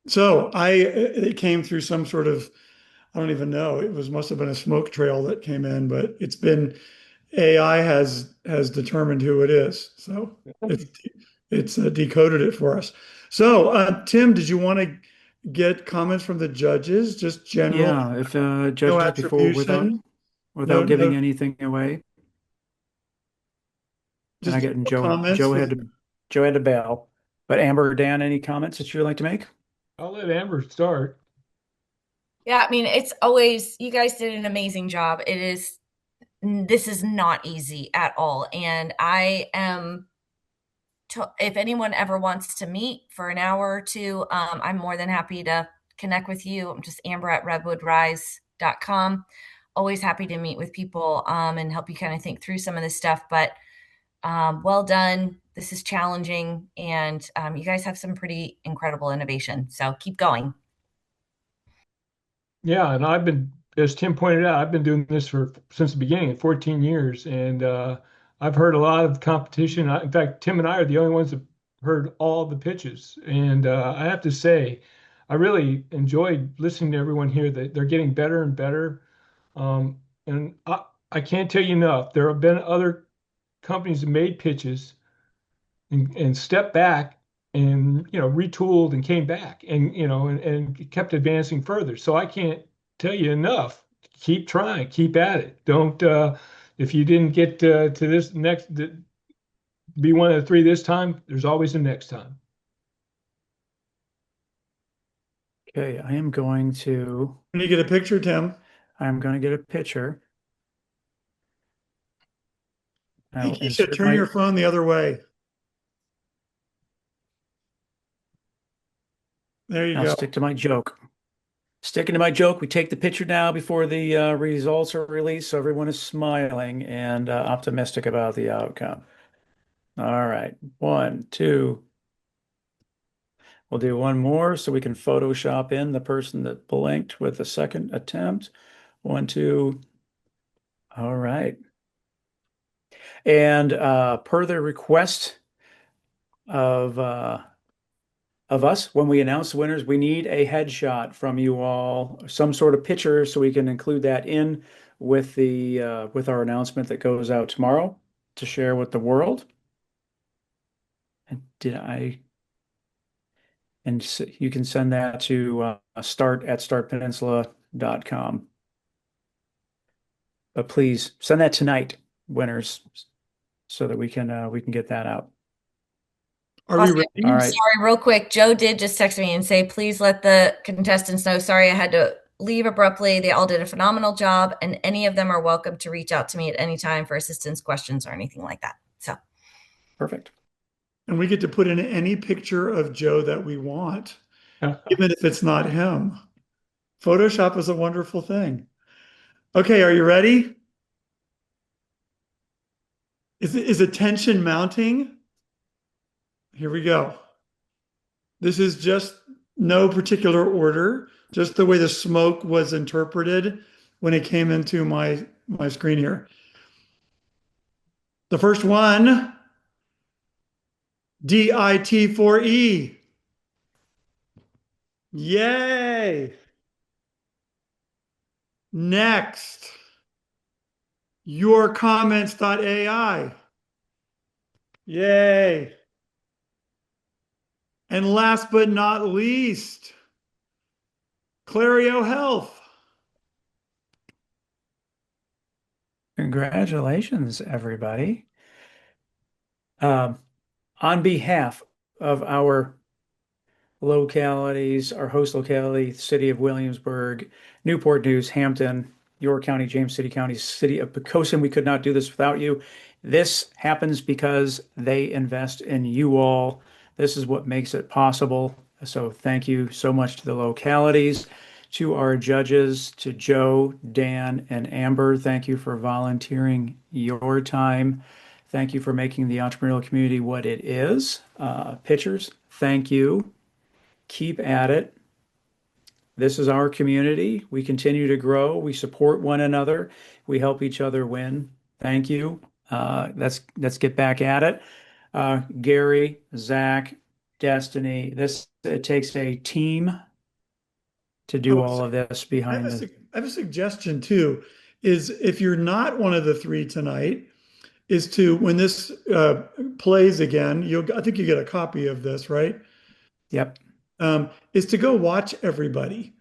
So it came through some sort of, I don't even know. Must have been a smoke trail that came in, but AI has determined who it is. So it's decoded it for us. So Tim, did you want to get comments from the judges, just general, Yeah, if no judges before attribution, without giving no, anything away. And I just get general comments. Joe had to bail. But Amber or Dan, any comments that you would like to make? I'll let Amber start. Yeah, I mean, it's always, you guys did an amazing job. This is not easy at all. And I am, if anyone ever wants to meet for an hour or two, I'm more than happy to connect with you. I'm just Amber at redwoodrise.com. Always happy to meet with people and help you kind of think through some of this stuff. But well done. This is challenging. And you guys have some pretty incredible innovation. So keep going. Yeah, and I've been, as Tim pointed out, I've been doing this since the beginning, 14 years, and I've heard a lot of competition. In fact, Tim and I are the only ones that heard all the pitches, and I have to say, I really enjoyed listening to everyone here. That they're getting better and better, and I can't tell you enough. There have been other companies that made pitches and stepped back and retooled and came back and and kept advancing further. So I can't tell you enough. Keep trying, keep at it. Don't if you didn't get to this next, be one of the three this time, there's always a next time. Okay, I am going to. Can you get a picture, Tim? I'm going to get a picture. Hey, Keisha, turn your phone the other way. There you I'll go. stick to my joke. Sticking to my joke, we take the picture now before the results are released, so everyone is smiling and optimistic about the outcome. All right, 1, 2. We'll do one more so we can Photoshop in the person that blinked with the second attempt. 1, 2. All right. And per the request of us, when we announce the winners, we need a headshot from you all, some sort of picture, so we can include that in with the with our announcement that goes out tomorrow to share with the world. And you can send that to start@startpeninsula.com. But please send that tonight, winners, so that we can get that out. Are we ready? All right. Sorry, real quick. Joe did just text me and say, please let the contestants know. Sorry, I had to leave abruptly. They all did a phenomenal job, and any of them are welcome to reach out to me at any time for assistance, questions, or anything like that. So perfect. And we get to put in any picture of Joe that we want, even if it's not him. Photoshop is a wonderful thing. Okay, are you ready? Is attention mounting? Here we go. This is just no particular order, just the way the smoke was interpreted when it came into my screen here. The first one, DIT4E. Yay. Next, YourComments.ai. Yay. And last but not least, Clareo Health. Congratulations, everybody. On behalf of our localities, our host locality, City of Williamsburg, Newport News, Hampton, York County, James City County, City of Pocosin, we could not do this without you. This happens because they invest in you all. This is what makes it possible. So thank you so much to the localities, to our judges, to Joe, Dan, and Amber. Thank you for volunteering your time. Thank you for making the entrepreneurial community what it is. Pitchers, thank you. Keep at it. This is our community. We continue to grow. We support one another. We help each other win. Thank you. Let's get back at it. Gary, Zach, Destiny. It takes a team to do all of this behind I have a suggestion too, is if you're not one of the three tonight, is to, when this plays again, I think you get a copy of this, right? Yep. is to go watch everybody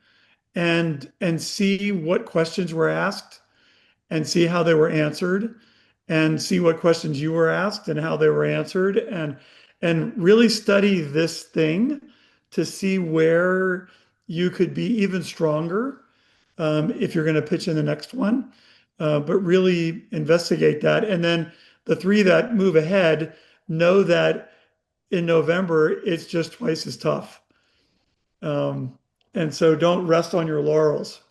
and see what questions were asked and see how they were answered and see what questions you were asked and how they were answered and really study this thing to see where you could be even stronger if you're going to pitch in the next one. But really investigate that. And then the three that move ahead know that in November, it's just twice as tough. And so don't rest on your laurels.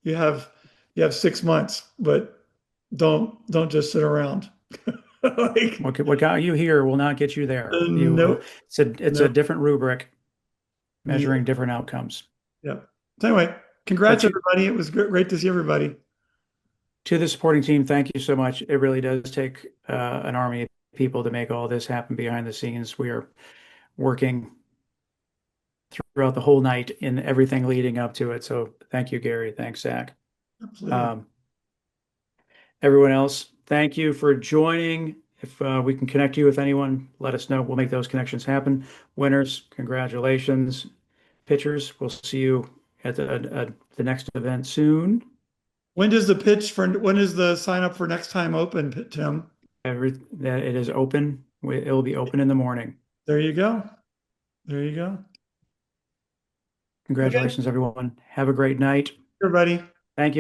You have 6 months, but don't just sit around. Like, What got you here will not get you there. nope. It's a different rubric measuring Yep. different outcomes. Yep. So anyway, congrats, But everybody. It was great to see everybody. To the supporting team, thank you so much. It really does take an army of people to make all this happen behind the scenes. We are working throughout the whole night in everything leading up to it. So thank you, Gary. Thanks, Zach. Absolutely. Everyone else, thank you for joining. If we can connect you with anyone, let us know. We'll make those connections happen. Winners, congratulations. Pitchers, we'll see you at the next event soon. When is the sign up for next time open, Tim? It is open. It'll be open in the morning. There you go. There you go. Congratulations, everyone. Have a great night. Everybody. Thank you.